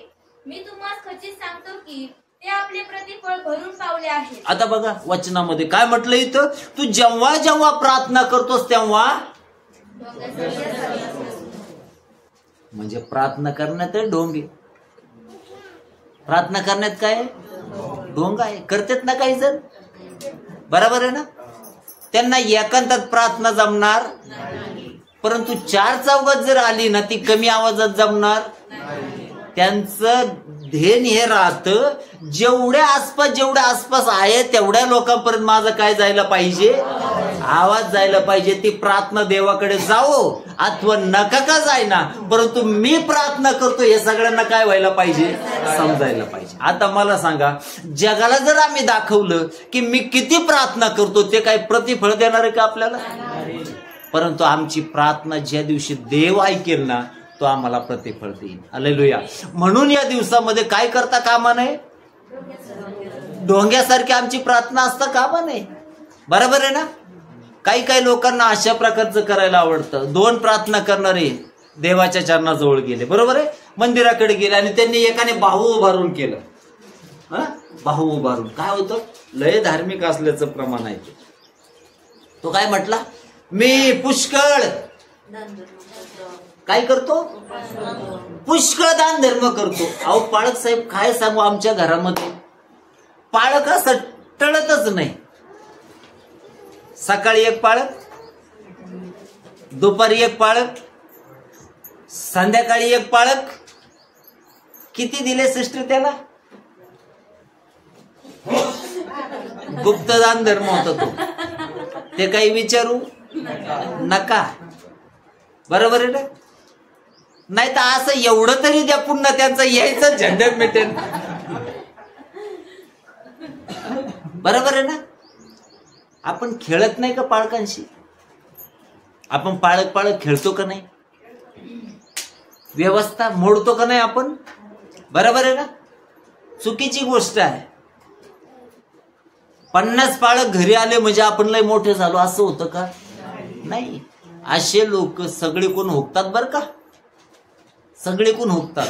मी तुम्हाला खचित सांगतो की ते आपले प्रतिफळ भरून पावले आहे.
आता बघा वचनामध्ये काय म्हटलं इथं, तू जेव्हा जेव्हा प्रार्थना करतोस तेव्हा, म्हणजे प्रार्थना करण्यात आहे ढोंगी, प्रार्थना करण्यात काय ढोंग आहे. करतात ना काही जण, बरोबर आहे ना. त्यांना एकांतात प्रार्थना जमणार, परंतु 4 चौघात जर आली ना ती कमी आवाजात जमणार. त्यांचं ध्येय हे राहतं जेवढ्या आसपास आहे तेवढ्या लोकांपर्यंत माझं काय जायला पाहिजे, आवाज जायला पाहिजे. ती प्रार्थना देवाकडे जावो अथवा नका का जायना, परंतु मी प्रार्थना करतो हे सगळ्यांना काय व्हायला पाहिजे, समजायला पाहिजे. आता मला सांगा, जगाला जर आम्ही दाखवलं की मी किती प्रार्थना करतो, ते काय प्रतिफळ देणार आहे का आपल्याला. परंतु आमची प्रार्थना ज्या दिवशी देव ऐकेल ना तो आम्हाला प्रतिफळ देईल. हालेलुया. म्हणून या दिवसामध्ये काय करता कामा नये, ढोंग्यासारखी आमची प्रार्थना असता कामा नये. बरोबर आहे ना. काही काही लोकांना अशा प्रकारचं करायला आवडतं. 2 प्रार्थना करणारे देवाच्या चरणाजवळ गेले, बरोबर आहे, मंदिराकडे गेले आणि त्यांनी एकाने बाहू उभारून केलं. बाहू उभारून काय होतं, लय धार्मिक असल्याचं प्रमाण आहे. तो काय म्हटला, मी पुष्कळ काय करतो, पुष्कळ दान धर्म करतो. अहो पाळक साहेब काय सांगू, आमच्या घरामध्ये पाळक असं टळतच नाही. सकाळी 1 पाळक, दुपारी 1 पाळक, संध्याकाळी एक पाळक. किती दिले सिस्टर त्याला? गुप्तदान धर्म होता तो. ते काही विचारू नका. बरोबर आहे ना? नाही तर असं एवढं तरी द्या, पुन्हा त्यांचा यायचं झंझट मिटेल. बरोबर आहे ना? आपण खेळत नाही का पाळकांशी? आपण पाळक खेळतो का नाही? व्यवस्था मोडतो का नाही आपण? बरोबर आहे ना? चुकीची गोष्ट आहे. 50 पाळक घरी आले म्हणजे आपण लय मोठे झालो असं होतं का? नाही. असे लोक सगळे कोण हुकतात बर का? सगळे कोण हुकतात.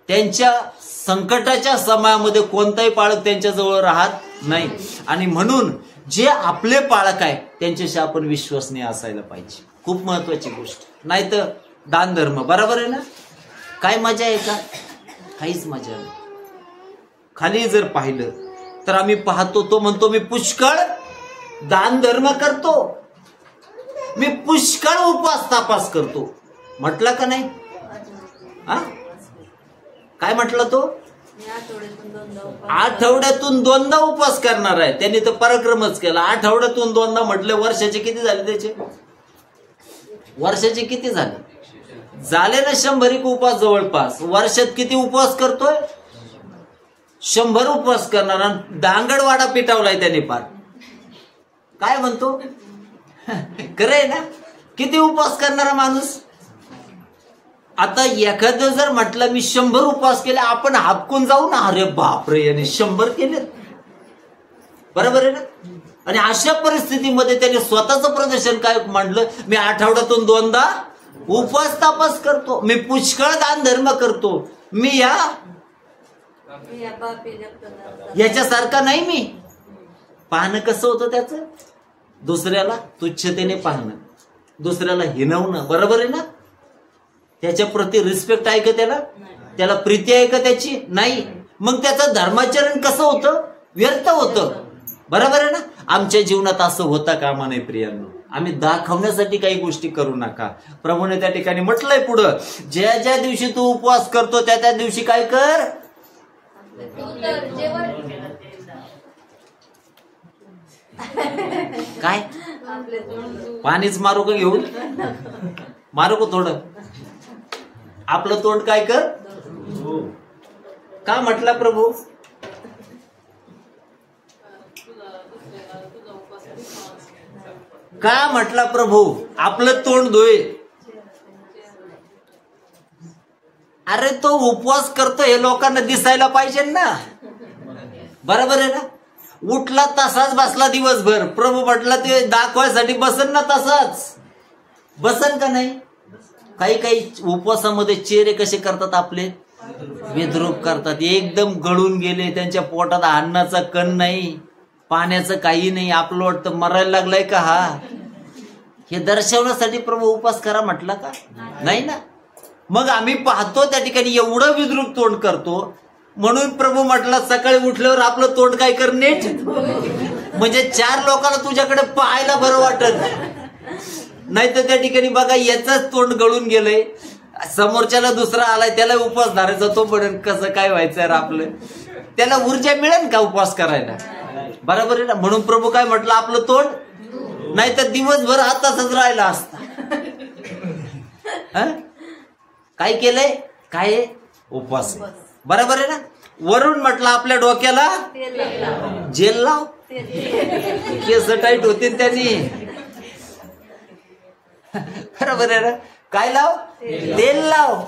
त्यांच्या संकटाच्या समयामध्ये कोणताही पाळक त्यांच्या जवळ राहत नाही. आणि म्हणून जे आपले पाळक आहे त्यांच्याशी आपण विश्वसनीय असायला पाहिजे. खूप महत्वाची गोष्ट. नाही तर दान धर्म. बरोबर आहे ना? काय मजा आहे का? काहीच मजा नाही. खाली जर पाहिलं तर आम्ही पाहतो, तो म्हणतो मी पुष्कळ दान धर्म करतो, मी पुष्कळ उपास तापास करतो. म्हटलं का नाही? हा? काय म्हटलं तो? आठवड्यातून 2दा उपवास करणार आहे. त्यांनी तर पराक्रमच केला. आठवड्यातून 2दा म्हटले, वर्षाचे किती झाले त्याचे? वर्षाचे किती झाले? झाले ना 100 उपवास जवळपास. वर्षात किती उपवास करतोय? 100 उपवास करणार. दांगडवाडा पिटावलाय त्याने पार. काय म्हणतो? खरंय ना? किती उपवास करणारा माणूस. आता एखादं जर म्हटलं मी 100 उपवास केले, आपण हापकून जाऊ ना, अरे बापरे याने 100 केले. बरोबर आहे ना? आणि अशा परिस्थितीमध्ये त्याने स्वतःचं प्रदर्शन काय मांडलं? मी आठवड्यातून 2दा उपवास तापास करतो, मी पुष्कळ दान धर्म करतो, मी याच्यासारखा नाही. मी पाहणं कसं होतं त्याचं? दुसऱ्याला तुच्छतेने पाहणं, दुसऱ्याला हिणवणं. बरोबर आहे ना? त्याच्या प्रती रिस्पेक्ट आहे का त्याला? त्याला प्रीती आहे का त्याची? नाही. मग त्याचं धर्माचरण कसं होतं? व्यर्थ होतं. बरोबर आहे ना? आमच्या जीवनात असं होता कामा नये प्रियांनो. आम्ही दाखवण्यासाठी काही गोष्टी करू नका. प्रभूने त्या ठिकाणी म्हटलंय पुढं, ज्या ज्या दिवशी तू उपवास करतो त्या त्या दिवशी काय कर? काय पाणीच मारू का घेऊन? मारू का थोडं? आपलं तोंड काय कर? का म्हटला प्रभू? का म्हटला प्रभू आपलं तोंड धुये? अरे तो उपवास करतो हे लोकांना दिसायला पाहिजे ना. बरोबर आहे ना? उठला तसाच बसला दिवसभर. प्रभू म्हटला ते दाखवायसाठी बसन ना, तसाच बसन का नाही? काही काही उपवासामध्ये चेहरे कसे करतात आपले? विद्रूप करतात. एकदम गळून गेले, त्यांच्या पोटात अन्नाचा कण नाही, पाण्याचं काही नाही. आपलं वाटतं मरायला लागलाय का हा? हे दर्शवण्यासाठी प्रभू उपवास करा म्हटला का? नाही ना. मग आम्ही पाहतो त्या ठिकाणी एवढं विद्रूप तोंड करतो. म्हणून प्रभू म्हटला सकाळी उठल्यावर आपलं तोंड काय कर? नीट. म्हणजे 4 लोकांना तुझ्याकडे पाहायला बरं वाटत. नाही तर त्या ठिकाणी बघा याच तोंड गळून गेलंय, समोरच्याला दुसरा आलाय, त्याला उपवास धरायचा, तो पडेल कसं काय व्हायचं आपलं? त्याला ऊर्जा मिळेल का उपवास करायला? बरोबर आहे ना? म्हणून प्रभू काय म्हटलं? आपलं तोंड. नाही तर दिवसभर हा तसंच राहिला असता. काय केलंय? काय? उपवास. बरोबर आहे ना? वरून म्हटलं आपल्या डोक्याला जेल लाव, केस टाईट होतील त्यांनी. बरोबर आहे ना? काय लाव? तेल लाव.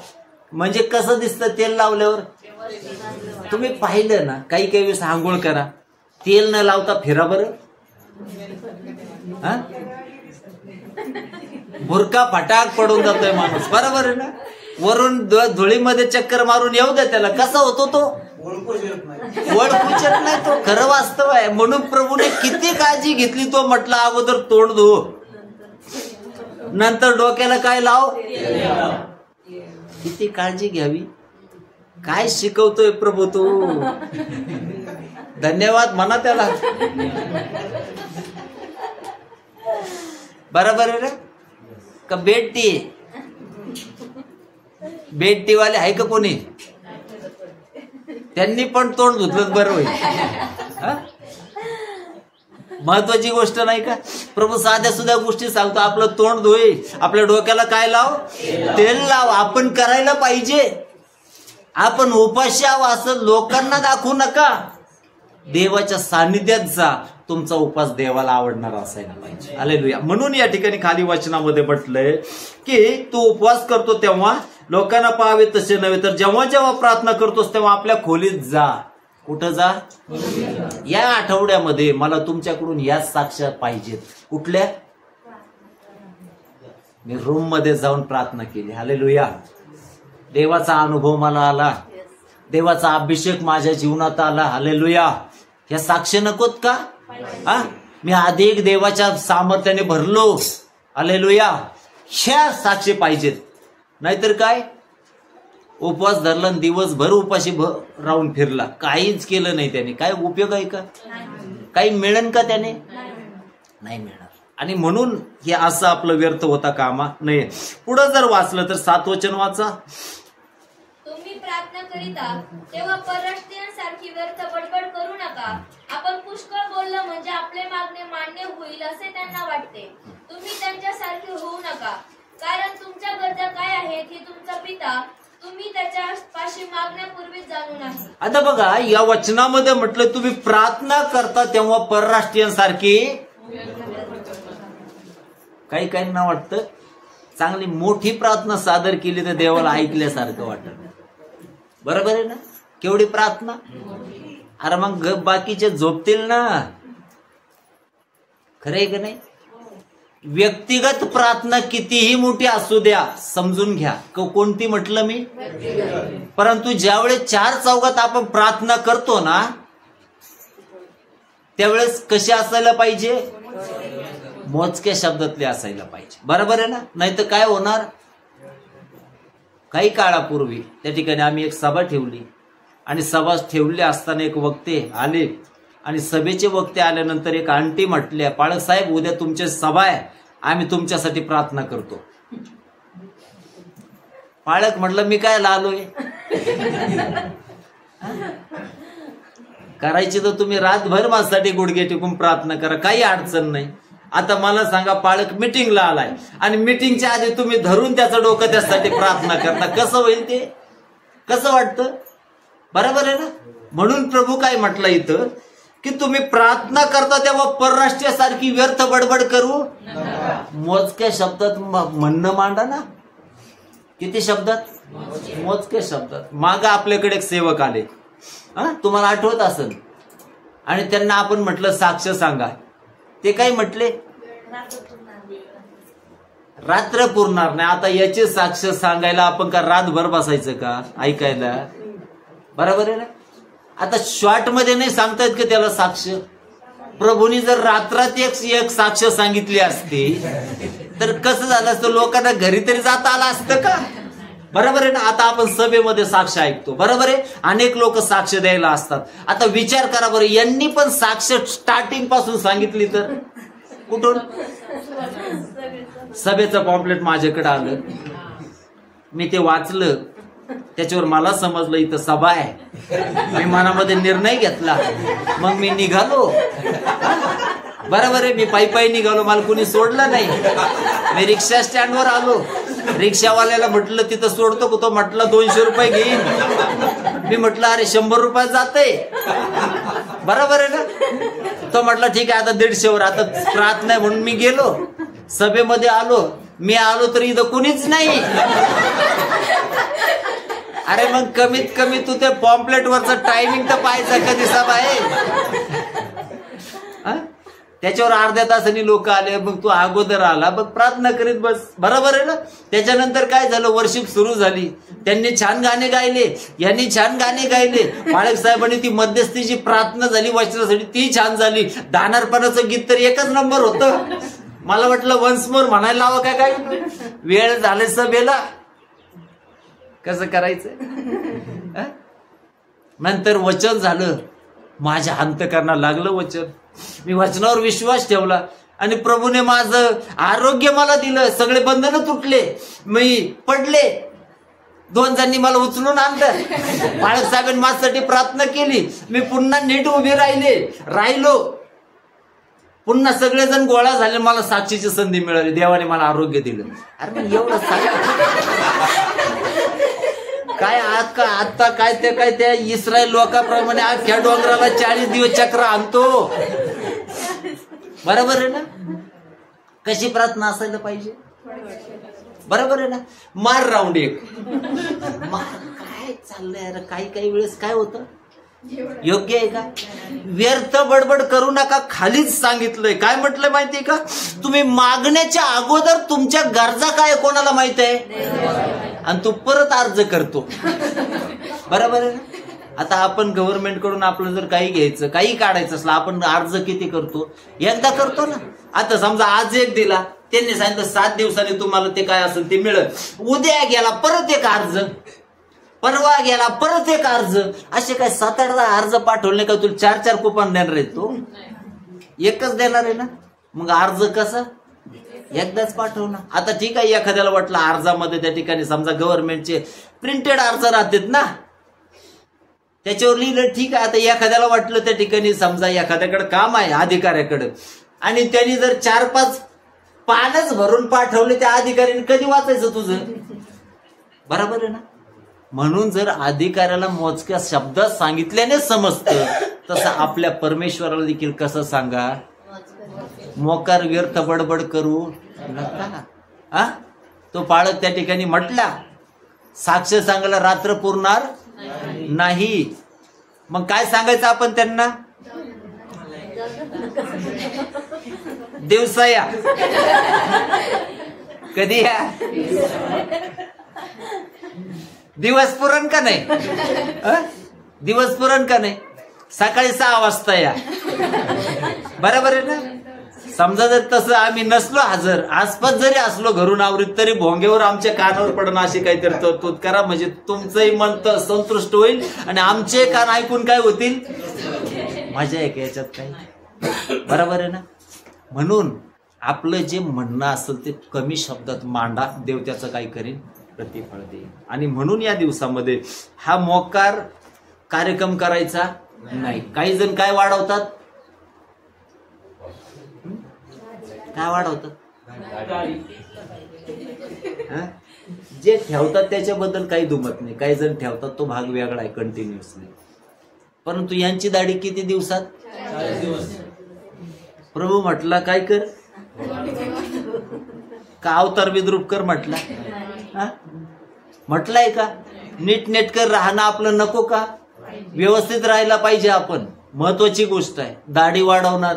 म्हणजे कसं दिसतं तेल लावल्यावर? तुम्ही पाहिलं ना, काही काही वेळेस आंघोळ करा, तेल न लावता फिरा बरं. बुरका फटाक पडून जातोय माणूस. बरोबर आहे ना? वरून धुळीमध्ये चक्कर मारून येऊ द्या त्याला, कसा होतो तो? ओळखूच येत नाही तो. खरं वास्तव आहे. म्हणून प्रभूने किती काळजी घेतली. तो म्हटलं अगोदर तोंड धु, नंतर डोक्याला काय लाव. किती काळजी घ्यावी. काय शिकवतोय प्रभू तू. धन्यवाद म्हणा त्याला. बरोबर आहे ना? का बेटी बेड टीवाले आहे का कोणी? त्यांनी पण तोंड धुतलं बरं होईल. महत्वाची गोष्ट नाही का? प्रभू साध्या सुद्धा गोष्टी सांगतो. आपलं तोंड धुई, आपल्या डोक्याला काय लाव? तेल लाव. आपण करायला पाहिजे. आपण उपाशी आहो असं लोकांना दाखवू नका. देवाच्या सानिध्यात जा. तुमचा उपास देवाला आवडणारा असायला पाहिजे. हालेलुया. म्हणून या ठिकाणी खाली वचनामध्ये म्हटलंय की तू उपवास करतो तेव्हा लोकांना पाहावे तसे नव्हे, तर जेव्हा जेव्हा प्रार्थना करतोस तेव्हा आपल्या खोलीत जा. कुठं जा? या आठवड्यामध्ये मला तुमच्याकडून या साक्ष्या पाहिजेत. कुठल्या? मी रूम मध्ये जाऊन प्रार्थना केली. हालेलुया. देवाचा अनुभव मला आला. देवाचा अभिषेक माझ्या जीवनात आला. हालेलुया. ह्या साक्ष्य नकोत का? मी अधिक देवाच्या सामर्थ्याने भरलो. हालेलुया. ह्या साक्ष्य पाहिजेत. नाहीतर काय? उपवास धरला, दिवसभर उपाशी राहून फिरला, काहीच केलं नाही त्याने. काय उपयोग आहे का? काही मिळेल का त्याने? नाही मिळणार. आणि म्हणून हे असं आपलं व्यर्थ होता कामा नये. पुढं जर वाचलं तर 7 वचन वाचा.
तुम्ही प्रार्थना करीता तेव्हा परराष्ट्रीयांसारखी व्यर्थ बडबड करू नका. आपण पुष्कळ बोललं म्हणजे आपले मागणे मान्य होईल असे त्यांना वाटते. तुम्ही त्यांच्यासारखे होऊ नका, कारण तुमच्या गरजा काय आहेत हे तुमचा पिता तुम्ही त्याच्या पाशी मागण्यापूर्वीच जाणून आहे.
आता बघा, या वचनामध्ये म्हटलं तुम्ही प्रार्थना करता तेव्हा परराष्ट्रीयांसारखी. काही काहींना वाटतं चांगली मोठी प्रार्थना सादर केली तर देवाला ऐकल्यासारखं वाटत. बरोबर आहे ना? केवढी प्रार्थना? अरे मग बाकीचे झोपतील ना. खरंय का नाही? व्यक्तिगत प्रार्थना कितीही मोठी असू द्या, समजून घ्या. कोणती म्हटलं मी? परंतु ज्यावेळेस 4 चौघात आपण प्रार्थना करतो ना, त्यावेळेस कशी असायला पाहिजे? मोजक्या शब्दातले असायला पाहिजे. बरोबर आहे ना? नाही तर काय होणार? काही काळापूर्वी त्या ठिकाणी आम्ही एक सभा ठेवली आणि सभा ठेवली असताना एक वक्ते आले आणि सभेचे वक्ते आल्यानंतर एक आंटी म्हटल्या, पाळक साहेब उद्या तुमची सभा आहे, आम्ही तुमच्यासाठी प्रार्थना करतो. पाळक म्हटलं मी काय आलोय? करायची तर तुम्ही रातभर माझ्यासाठी गुडघे टेकून प्रार्थना करा, काही अडचण नाही. आता मला सांगा, पाळक मिटिंगला आलाय आणि मिटिंगच्या आधी तुम्ही धरून त्याचं डोकं त्यासाठी प्रार्थना करता, कसं होईल ते? कसं वाटतं? बरोबर आहे ना? म्हणून प्रभू काय म्हटलं इथं की तुम्ही प्रार्थना करता तेव्हा परराष्ट्रीयासारखी व्यर्थ बडबड करू. मोजक्या शब्दात म्हणणं मांडा ना. किती शब्दात? मोजक्या शब्दात. माग आपल्याकडे एक सेवक आले, तुम्हाला आठवत असेल, आणि त्यांना आपण म्हटलं साक्ष सांगा. ते काय म्हटले? रात्र पुरणार नाही. आता याचे साक्ष सांगायला आपण का रातभर बसायचं का ऐकायला? बरोबर आहे ना? आता शॉर्ट मध्ये नाही सांगता येत का त्याला साक्ष? प्रभूनी जर रात्रात एक साक्ष सांगितली असती तर कसं झालं असतं? लोकांना घरी तरी जाता आलं असतं का? बरोबर आहे ना? आता आपण सभेमध्ये साक्ष ऐकतो, बरोबर आहे? अनेक लोक साक्ष द्यायला असतात. आता विचार करा बरं, यांनी पण साक्ष स्टार्टिंग पासून सांगितली तर कुठून? सभेचं पॉम्पलेट माझ्याकडे आलं, मी ते वाचलं, त्याच्यावर मला समजलं इथं सभा आहे. मी मनामध्ये निर्णय घेतला, मग मी निघालो. बरोबर आहे? मी पायी निघालो, मला कोणी सोडलं नाही. मी रिक्षा स्टँडवर आलो, रिक्षावाल्याला म्हटलं तिथं सोडतो का? तो म्हटलं 200 रुपये घेईन. मी म्हटलं अरे 100 रुपये जाते. बरोबर आहे ना? तो म्हटलं ठीक आहे, आता 150 वर. आता प्रार्थना नाही म्हणून मी गेलो, सभेमध्ये आलो. मी आलो तर इथं कुणीच नाही. अरे मग कमीत कमी तू ते पॉम्पलेट वरचं टायमिंग तर पाहायचं, कधी सभा आहे. त्याच्यावर अर्ध्या तासांनी लोक आले, मग तू अगोदर आला, मग प्रार्थना करीत बस. बरोबर आहे ना? त्याच्यानंतर काय झालं? वर्शिप सुरू झाली. त्यांनी छान गाणे गायले, यांनी छान गाणे गायले. पाळक साहेबांनी ती मध्यस्थीची प्रार्थना झाली वचनासाठी, ती छान झाली. दानार्पणाचं गीत तर एकच नंबर होतं. मला वाटलं वन्स मोर म्हणायला लावा काय. वेळ झाले सभेला, कसं करायचं? नंतर वचन झालं, माझ्या अंतकरणाला लागलं वचन. मी वचनावर विश्वास ठेवला आणि प्रभूने माझं आरोग्य मला दिलं. सगळे बंधनं तुटले, मी पडले, 2 जणांनी मला उचलून आणलं. बाळक साहेबांनी माझ्यासाठी प्रार्थना केली. मी पुन्हा नीट उभी राहिलो. पुन्हा सगळेजण गोळा झाले. मला साक्षीची संधी मिळाली. देवाने मला आरोग्य दिलं. अरे मी एवढं काय आता काय त्या इस्रायल लोकांप्रमाणे अख्ख्या डोंगराला 40 दिवस चक्र आणतो. बरोबर आहे ना? कशी प्रार्थना असायला पाहिजे? बरोबर आहे ना? मार राऊंड एक मार. काय चाललंय अरे? काही वेळेस काय होतं? योग्य आहे का? व्यर्थ बडबड करू नका. खालीच सांगितलंय. काय म्हटलंय माहितीये का? तुम्ही मागण्याच्या अगोदर तुमच्या गरजा काय कोणाला माहित आहे, आणि तू परत अर्ज करतो. बरोबर आहे ना? आता आपण गव्हर्नमेंट कडून आपलं जर काही घ्यायचं, काही काढायचं असलं, आपण अर्ज किती करतो? एकदा करतो ना. आता समजा आज एक दिला, त्यांनी सांगितलं 7 दिवसांनी तुम्हाला ते काय असेल ते मिळेल. उद्या गेला परत एक अर्ज, परवा गेला परत एक अर्ज. असे काय 7-8 अर्ज पाठवले का तुला 4-4 कुपन देणार आहे? तो एकच देणार आहे ना. मग अर्ज कसा? एकदाच पाठव ना. आता ठीक आहे, एखाद्याला वाटलं अर्जामध्ये त्या ठिकाणी समजा गव्हर्नमेंटचे प्रिंटेड अर्ज राहतात ना, त्याच्यावर लिहिलं, ठीक आहे. आता एखाद्याला वाटलं त्या ठिकाणी समजा एखाद्याकडे काम आहे अधिकाऱ्याकडे, आणि त्यांनी जर 4-5 पानच भरून पाठवले, त्या अधिकाऱ्याने कधी वाचायचं तुझं? बरोबर आहे ना? म्हणून जर अधिकाऱ्याला मोजक्या शब्दात सांगितल्याने समजतं, तसं आपल्या परमेश्वराला देखील कसं सांगा? मोकार व्यर्थ बडबड करू नका. तो पाळक त्या ठिकाणी म्हटला, साक्ष सांगायला रात्र पुरणार नाही. मग काय सांगायचं आपण त्यांना? दिवसा या. कधी या? दिवस पुरण का नाही? दिवस पुरण का नाही? सकाळी 6 वाजता या. बरोबर आहे ना? समजा जर तसं आम्ही नसलो हजर, आसपास जरी असलो घरून आवरीत, तरी भोंग्यावर आमच्या कानावर पडणं अशी काहीतरी तरतूद करा, म्हणजे तुमचंही मन संतुष्ट होईल आणि आमचे कान ऐकून काय होतील? मजा आहे का याच्यात? काही बरोबर आहे ना? म्हणून आपलं जे म्हणणं असेल ते कमी शब्दात मांडा. देव त्याचं काय करेल? प्रतिफळ देईल. आणि म्हणून या दिवसामध्ये हा मोकार कार्यक्रम करायचा नाही. काही जण काय वाढवतात? काय वाढवतात? जे ठेवतात त्याच्याबद्दल काही दुमत नाही. काही जण ठेवतात, तो भाग वेगळा आहे कंटिन्युअसली. परंतु यांची दाढी किती दिवसात? 40 दिवस. प्रभू म्हटला काय कर? का अवतार विद्रूप कर म्हटला? म्हटलंय का? नीटनेटकर राहणं आपलं नको का? व्यवस्थित राहायला पाहिजे आपण. महत्वाची गोष्ट आहे. दाढी वाढवणार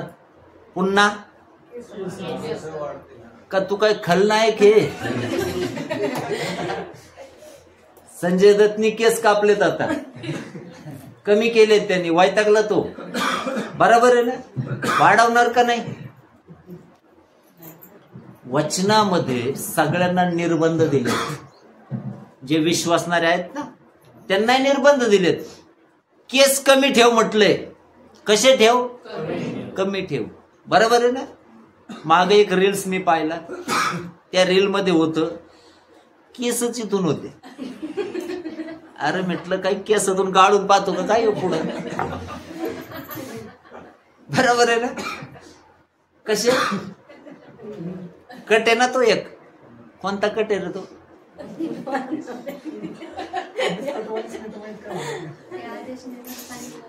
पुन्हा का? तू काय खलनायक हे? संजय दत्तनी केस कापलेत, आता कमी केलेत त्यांनी, वैतागला तो. बरोबर आहे ना? वाढवणार का नाही? वचनामध्ये सगळ्यांना निर्बंध दिले. जे विश्वासणारे आहेत ना त्यांना निर्बंध दिलेत. केस कमी ठेव म्हटलंय. कसे ठेव? कमी ठेव. बरोबर आहे ना? मागे एक रील्स मी पाहिला, त्या रील मध्ये होतं केसच इथून होते. अरे म्हटलं काही केसातून गाळून पाहतो का काय पुढं? बरोबर आहे ना? कसे कट आहे ना तो एक? कोणता कट आहे रे तो?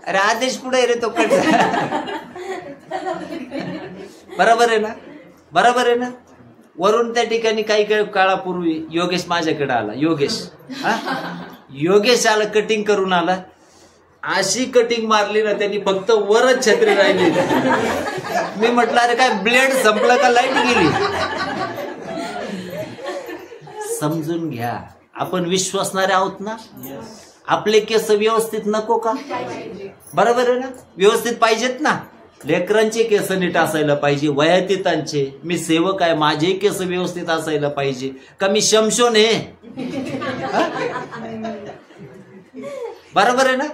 अरे आदेश पुढे रे तो कट. बरोबर आहे ना? बरोबर आहे ना? वरून त्या ठिकाणी काही काळापूर्वी योगेश माझ्याकडे आला. योगेश आला, कटिंग करून आला. अशी कटिंग मारली ना त्यांनी, फक्त वरच छत्री राहिली. मी म्हटलं अरे काय ब्लेड संपलं का लाईट गेली? समजून घ्या, आपण विश्वासणारे आहोत ना. आपले केस व्यवस्थित नको का? बरोबर आहे ना? व्यवस्थित पाहिजेत ना. लेकरांचे केस नीट असायला पाहिजे, वयातीतांचे. मी सेवक आहे, माझे केस व्यवस्थित असायला पाहिजे का? मी शमशोन आहे? बरोबर आहे ना?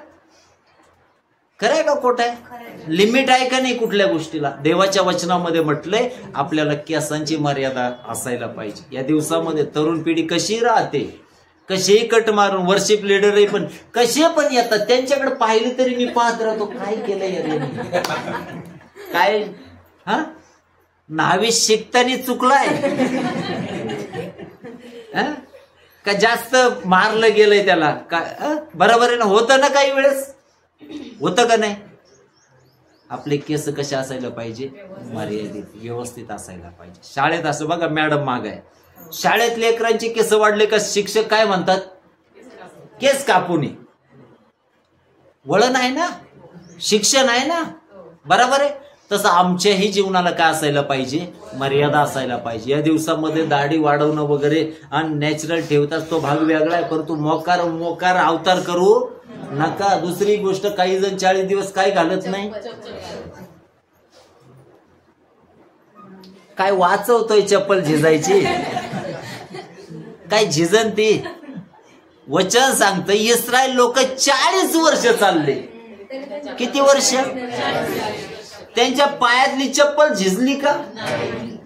खरं आहे का खोट आहे? लिमिट आहे का नाही कुठल्या गोष्टीला? देवाच्या वचनामध्ये म्हटलंय आपल्याला केसांची मर्यादा असायला पाहिजे. या दिवसामध्ये तरुण पिढी कशी राहते कसेही कट मारून वर्शिप लीडरही पण कसे पण येतात, त्यांच्याकडे पाहिले तरी मी पाहत राहतो काय केलंय यार, काय हा न्हावी शिकताना चुकलाय का जास्त मारलं गेलंय त्याला काय, बरोबर आहे ना, होतं ना काही वेळेस, होतं का नाही. आपले केस कसे असायला पाहिजे, मर्यादित व्यवस्थित असायला पाहिजे. शाळेत असं बघा, मॅडम माग आहे, शाळेत लेकरांचे केस वाढले का शिक्षक काय म्हणतात, केस कापून ये. वळण आहे ना, शिक्षण आहे ना, बरोबर आहे. तसं आमच्याही जीवनाला काय असायला पाहिजे, मर्यादा असायला पाहिजे. या दिवसामध्ये दाढी वाढवणं वगैरे आणि नॅचरल ठेवताच तो भाग वेगळा आहे, परंतु मोकार अवतार करू नका. दुसरी गोष्ट, काही जण 40 दिवस काय घालत नाही, काय वाचवतोय चप्पल झिजायची, काय झिजन ती. वचन सांगतं इस्रायल लोक 40 वर्ष चालले. किती वर्ष? त्यांच्या पायातली चप्पल झिजली का?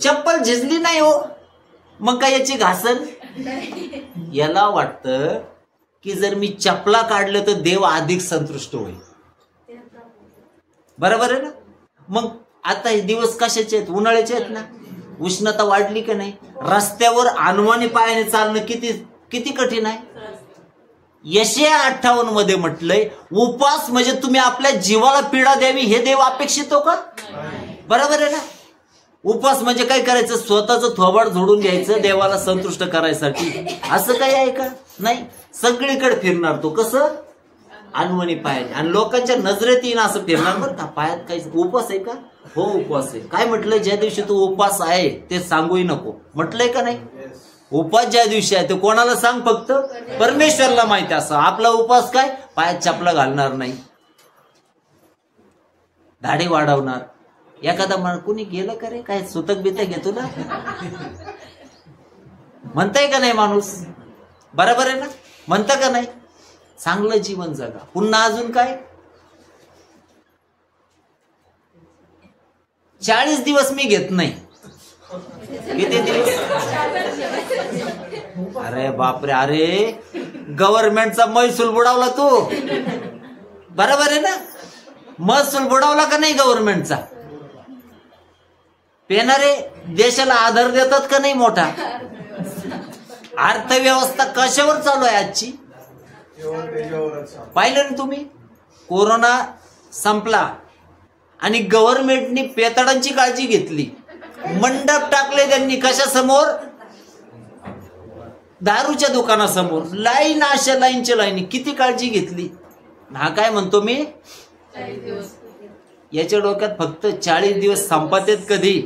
चप्पल झिजली नाही हो, मग काय याची घासन. याला वाटतं की जर मी चपला काढलं तर देव अधिक संतुष्ट होईल, बरोबर आहे ना. मग आता हे दिवस कशाचे आहेत, उन्हाळ्याचे आहेत ना, उष्णता वाढली का नाही. रस्त्यावर अनवाणी पायाने चालणं किती कठीण आहे. यशया 58 मध्ये म्हटलंय, उपास म्हणजे तुम्ही आपल्या जीवाला पीडा द्यावी हे देव अपेक्षित हो का, बरोबर आहे ना. उपास म्हणजे काय करायचं, स्वतःचं थोबाड झोडून घ्यायचं देवाला संतुष्ट करायसाठी, असं काही आहे का, नाही. सगळीकडे फिरणार तो, कसं अनवणी पायाने, आणि लोकांच्या नजरेत येईन असं फिरणार. बरं का, पायात काही उपास आहे का, हो उपास आहे. काय म्हटलंय, ज्या दिवशी तू उपास आहे ते सांगूही नको, म्हटलंय का नाही. उपास ज्या दिवशी आहे ते कोणाला सांग, फक्त परमेश्वरला माहिती. असं आपला उपास काय, पायात चपला घालणार नाही, दाढी वाढवणार. एखादा कुणी गेलं का रे, काय सुतक बितक घेतो ना, म्हणताय का नाही माणूस, बरोबर आहे ना, म्हणता का नाही. चांगलं जीवन जगा. पुन्हा अजून काय, 40 दिवस मी घेत नाही. किती दिवस, अरे बापरे, अरे गव्हर्नमेंटचा महसूल बुडावला तू, बरोबर आहे ना. महसूल बुडावला का नाही गव्हर्नमेंटचा. पेनारे देशाला आधार देतात का नाही मोठा. अर्थव्यवस्था कशावर चालू आहे आजची, पाहिलं ना तुम्ही. कोरोना संपला आणि गव्हर्नमेंटनी पेताडांची काळजी घेतली, मंडप टाकले त्यांनी कशासमोर, दारूच्या दुकानासमोर. लाईन, अशा लाईनच्या लाईनी, किती काळजी घेतली. हा काय म्हणतो मी, याच्या डोक्यात फक्त 40 दिवस संपतेत कधी,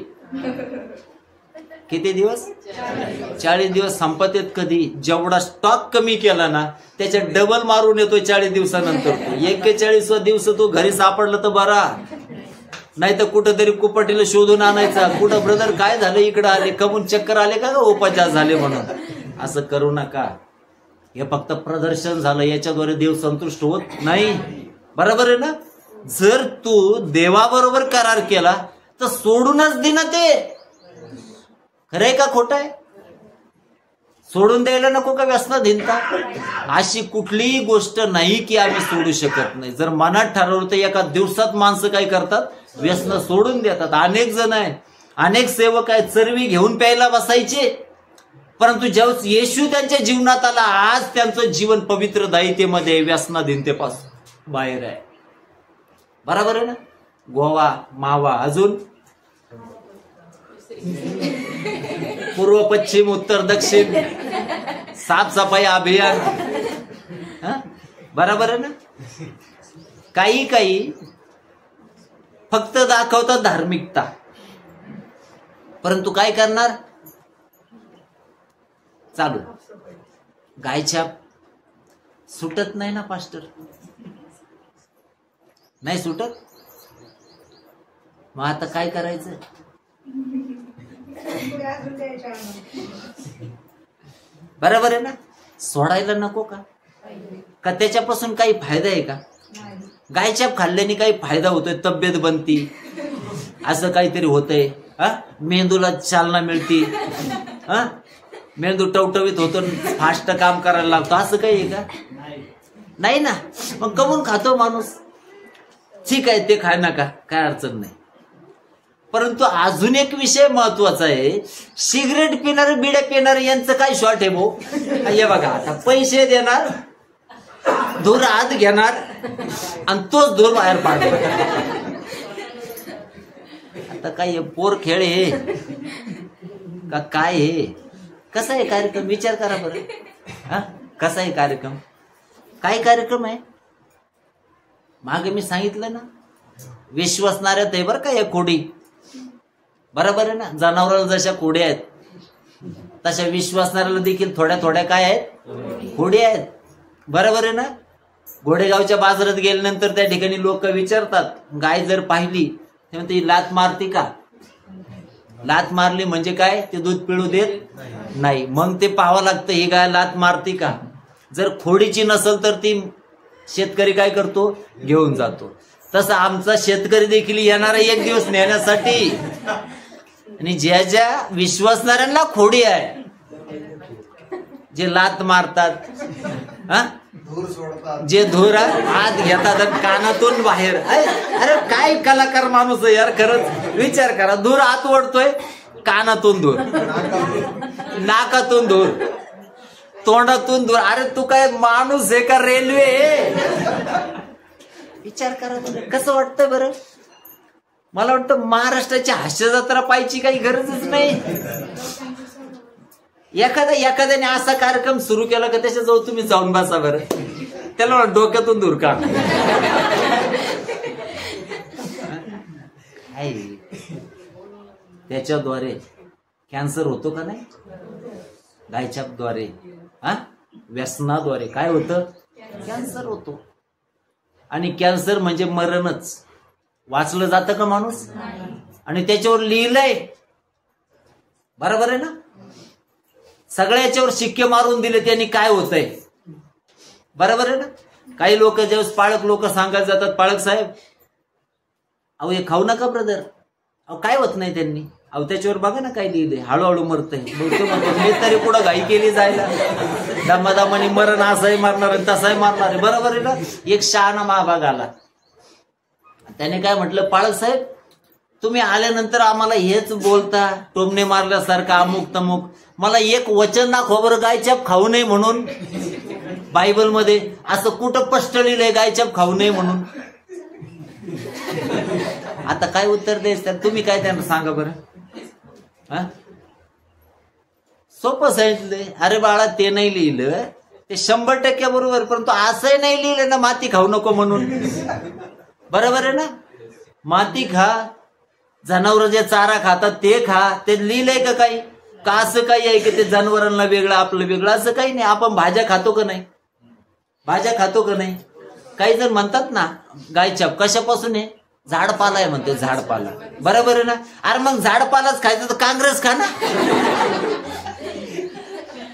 किती दिवस, 40 दिवस संपतेत कधी. जेवढा स्टॉक कमी केला ना त्याच्या डबल मारून येतोय 40 दिवसानंतर. 41 दिवस तो घरी सापडलं तर बरा, नाही तर कुठंतरी कुपाटीला शोधून आणायचा. कुठं ब्रदर काय झालं, इकडं आले, कमून चक्कर आले का उपचार झाले म्हणून. असं करू नका. हे फक्त प्रदर्शन झालं, याच्याद्वारे देव संतुष्ट होत नाही, बरोबर आहे ना. जर तू देवाबरोबर करार केला तर सोडूनच दे ना ते. खरंय का खोटं आहे, सोडून द्यायला नको का व्यसनाधीनता. अशी कुठलीही गोष्ट नाही की आम्ही सोडू शकत नाही. जर मनात ठरवलं तर एका दिवसात माणसं काय करतात, व्यसन सोडून देतात. अनेक जण आहेत, अनेक सेवक आहेत, चरवी घेऊन प्यायला बसायचे, परंतु जेव्हा येशू त्यांच्या जीवनात आला, आज त्यांचं जीवन पवित्र दायितेमध्ये व्यसनाधीनतेपासून बाहेर आहे, बरोबर आहे ना. गोवा, मावा, अजून पूर्व, पश्चिम, उत्तर, दक्षिण, साफसफाई अभियान, बरोबर आहे ना. काही फक्त दाखवतात धार्मिकता, परंतु काय करणार, चालू. गायछाप सुटत नाही ना पास्टर, नाही सुटत. मग आता काय करायचं, बरोबर आहे ना. सोडायला नको का त्याच्यापासून काही फायदा आहे का. गायछाप खाल्ल्याने काही फायदा होतोय, तब्येत बनती, असं काहीतरी होतंय, मेंदूला चालना मिळती, मेंदू टवटवीत होतो, फास्ट काम करायला लागतो, असं काही आहे का? नाही ना. मग कमून खातो माणूस, ठीक आहे ते खाय नका, काय अडचण नाही. परंतु अजून एक विषय महत्वाचा आहे, सिगरेट पिणारे बिड्या पिणारे यांचं काय शॉर्ट आहे भाऊ? हे बघा, आता पैसे देणार, धूर आत घेणार आणि तोच धूर बाहेर पाडणार. आता काय पोर खेळ हे का काय हे? कसा आहे कार्यक्रम? विचार करा बरं. हा, कसा आहे कार्यक्रम? काय कार्यक्रम आहे? मागे मी सांगितलं ना, विश्वासणाऱ्यात आहे बरं का या कोडी. बरोबर आहे ना? जनावराला जशा कोडी आहेत तशा विश्वासणाऱ्याला देखील थोड्या थोड्या काय आहेत? कोडी आहेत. बरोबर आहे ना? घोडेगावच्या बाजारात गेल्यानंतर त्या ठिकाणी लोक विचारतात, गाय जर पाहिली तर ती लात मारते का? लात मारली म्हणजे काय? ते दूध पिळू देत नाही. मग ते पाहावं लागतं ही गाय लात मारते का. जर खोडीची नसेल तर ती शेतकरी काय करतो? घेऊन जातो. तसं आमचा शेतकरी देखील येणारा एक दिवस नेण्यासाठी, आणि ज्या ज्या विश्वासणाऱ्यांना खोडी आहे, जे लात मारतात, जे धूर आत घेतात कानातून बाहेर, अरे काय कलाकार माणूस आहे यार, खरंच विचार करा. धूर आत ओढतोय, कानातून धूर, नाकातून धूर, तोंडातून धूर. अरे तू काय माणूस आहे का रेल्वे? विचार करा बरं, कसं वाटतंय बरं? मला वाटतं महाराष्ट्राची हास्य जत्रा पाहायची काही गरजच नाही. एखाद्याने असा कार्यक्रम सुरू केला का त्याच्याजवळ तुम्ही जाऊन बसा बरं, त्याला डोक्यातून दूर काढ. त्याच्याद्वारे कॅन्सर होतो का नाही? गायछापद्वारे, व्यसनाद्वारे काय होतं? कॅन्सर होतो. आणि कॅन्सर म्हणजे मरणच. वाचलं जातं का माणूस? आणि त्याच्यावर लिहिलंय, बरोबर आहे ना? सगळ्याच्यावर शिक्के मारून दिले, त्यांनी काय होतंय, बरोबर आहे ना? काही लोक ज्यावेळेस पाळक लोक सांगायला जातात, पाळक साहेब अहो हे खाऊ नका ब्रदर, अहो काय होत नाही त्यांनी. अहो त्याच्यावर बघा ना काय लिहिलंय, हळूहळू मरतंय. मी तरी पुढं घाई केली जायला, दमादमानी मरण असंही मारणार आणि तसाही मारणार आहे, बरोबर आहे ना? एक शहाणा महाभाग आला, त्याने काय म्हटलं, पाळक साहेब तुम्ही आल्यानंतर आम्हाला हेच बोलता टोमणे मारल्यासारखं अमुक तमुक, मला एक वचन दाखवा बरं, गायछाप खाऊ नये म्हणून. बायबलमध्ये असं कुठं स्पष्ट लिहिलंय गायछाप खाऊ नये म्हणून? आता काय उत्तर द्यायचं तुम्ही, काय त्यांना सांगा बरं. सोपं सांगितलंय. अरे बाळा ते नाही लिहिलं, ते 100% बरोबर, परंतु असंही नाही लिहिलं ना माती खाऊ नको म्हणून, बरोबर आहे ना? माती खा, जनावर जे चारा खातात ते खा, ते लिहिलंय का काही? का असं काही आहे की ते जनावरांना वेगळं आपलं वेगळं? असं काही नाही. आपण भाज्या खातो का नाही? भाज्या खातो का नाही? काही जण म्हणतात ना गायछाप कशापासून आहे? झाडपाला आहे म्हणते, झाडपाला, बरोबर आहे ना? अरे मग झाडपालाच खायचं तर काँग्रेस खा ना,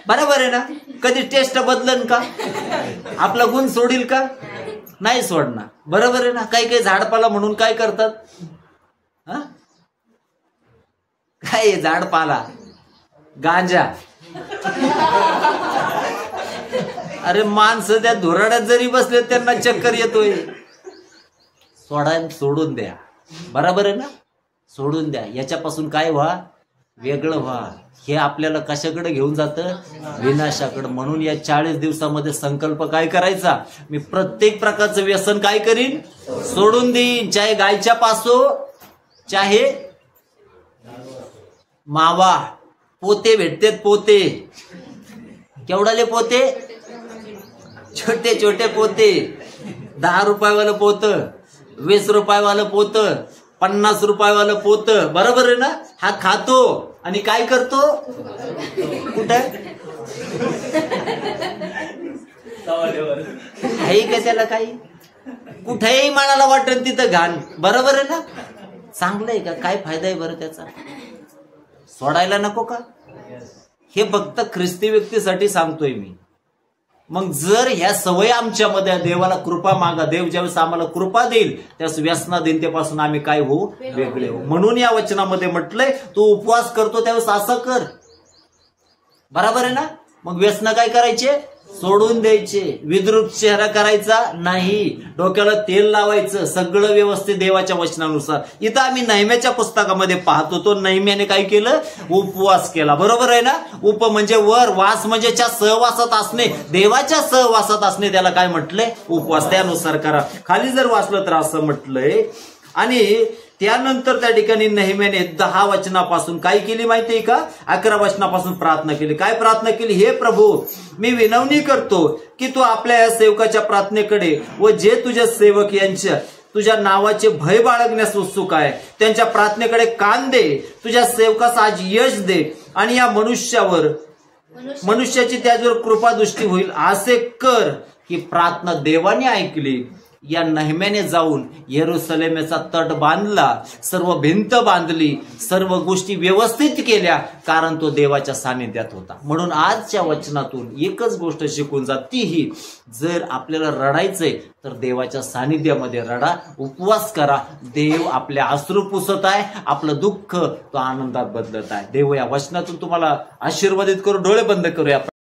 बरोबर आहे ना? कधी टेस्ट बदलन का? आपला गुण सोडील का? नाही सोडणार, बरोबर आहे ना? काही काही झाडपाला म्हणून काय करतात, काय झाडपाला, गांजा. अरे माणसं त्या धुराड्यात जरी बसले त्यांना चक्कर येतोय. सोडून द्या, बरोबर आहे ना? सोडून द्या. याच्यापासून काय व्हा? वेगळं व्हा. हे आपल्याला कशाकडे घेऊन जातं? विनाशाकडे. म्हणून या 40 दिवसामध्ये संकल्प काय करायचा? मी प्रत्येक प्रकारचं व्यसन काय करीन? सोडून देईन. चाहे गायछाप असो, चाहे मावा. पोते भेटतेत, पोते. केवढाले पोते? छोटे छोटे पोते. 10 रुपयावालं पोत, 20 रुपयावालं पोत, 50 रुपयावालं पोत, बरोबर आहे ना? हा खातो आणि काय करतो? कुठे आहे का त्याला काही? कुठेही मनाला वाटत तिथं घाण, बरोबर आहे ना? चांगलं आहे का? काय फायदा आहे बरं त्याचा? सोडायला नको का? हे फक्त ख्रिस्ती व्यक्तीसाठी सांगतोय मी. मग जर ह्या सवय आमच्यामध्ये, देवाला कृपा मागा. देव ज्यावेळेस आम्हाला कृपा देईल त्यावेळेस व्यसनाधीनतेपासून आम्ही काय होऊ? वेगळे होऊ. म्हणून या वचनामध्ये म्हटलंय, तू उपवास करतो त्यावेळेस असं कर. बरोबर आहे ना? मग व्यसन काय करायचे? सोडून द्यायचे. विद्रूप चेहरा करायचा नाही, डोक्याला तेल लावायचं, सगळं व्यवस्थित देवाच्या वचनानुसार. इथं आम्ही नेहम्याच्या पुस्तकामध्ये पाहतो, तो नेहम्याने काय केलं? उपवास केला. बरोबर आहे ना? उप म्हणजे वर, वास म्हणजे सहवासात असणे, देवाच्या सहवासात असणे, त्याला काय म्हटलंय? उपवास. त्यानुसार करा. खाली जर वाचलं तर असं म्हटलंय. आणि त्यानंतर त्या ठिकाणी नेहम्याने 10 वचनापासून काय केली माहितीये का? 11 वचनापासून प्रार्थना केली. काय प्रार्थना केली? हे प्रभू, मी विनवणी करतो की तू आपल्या या सेवकाच्या प्रार्थनेकडे व जे तुझ्या सेवक यांच्या तुझ्या नावाचे भय बाळगण्यास उत्सुक आहे त्यांच्या प्रार्थनेकडे कान दे. तुझ्या सेवकास आज यश दे आणि या मनुष्याची त्याच्यावर कृपादृष्टी होईल असे कर. की प्रार्थना देवाने ऐकली. या नेहम्याने जाऊन यरूशलेमेचा तट बांधला, सर्व भिंत बांधली, सर्व गोष्टी व्यवस्थित केल्या, कारण तो देवाच्या सानिध्यात होता. म्हणून आजच्या वचनातून एकच गोष्ट शिकून जा, तीही जर आपल्याला रडायचंय तर देवाच्या सानिध्यामध्ये रडा, उपवास करा. देव आपले अश्रू पुसत आहे, आपलं दुःख तो आनंदात बदलत आहे. देव या वचनातून तुम्हाला आशीर्वादित करू. डोळे बंद करूया.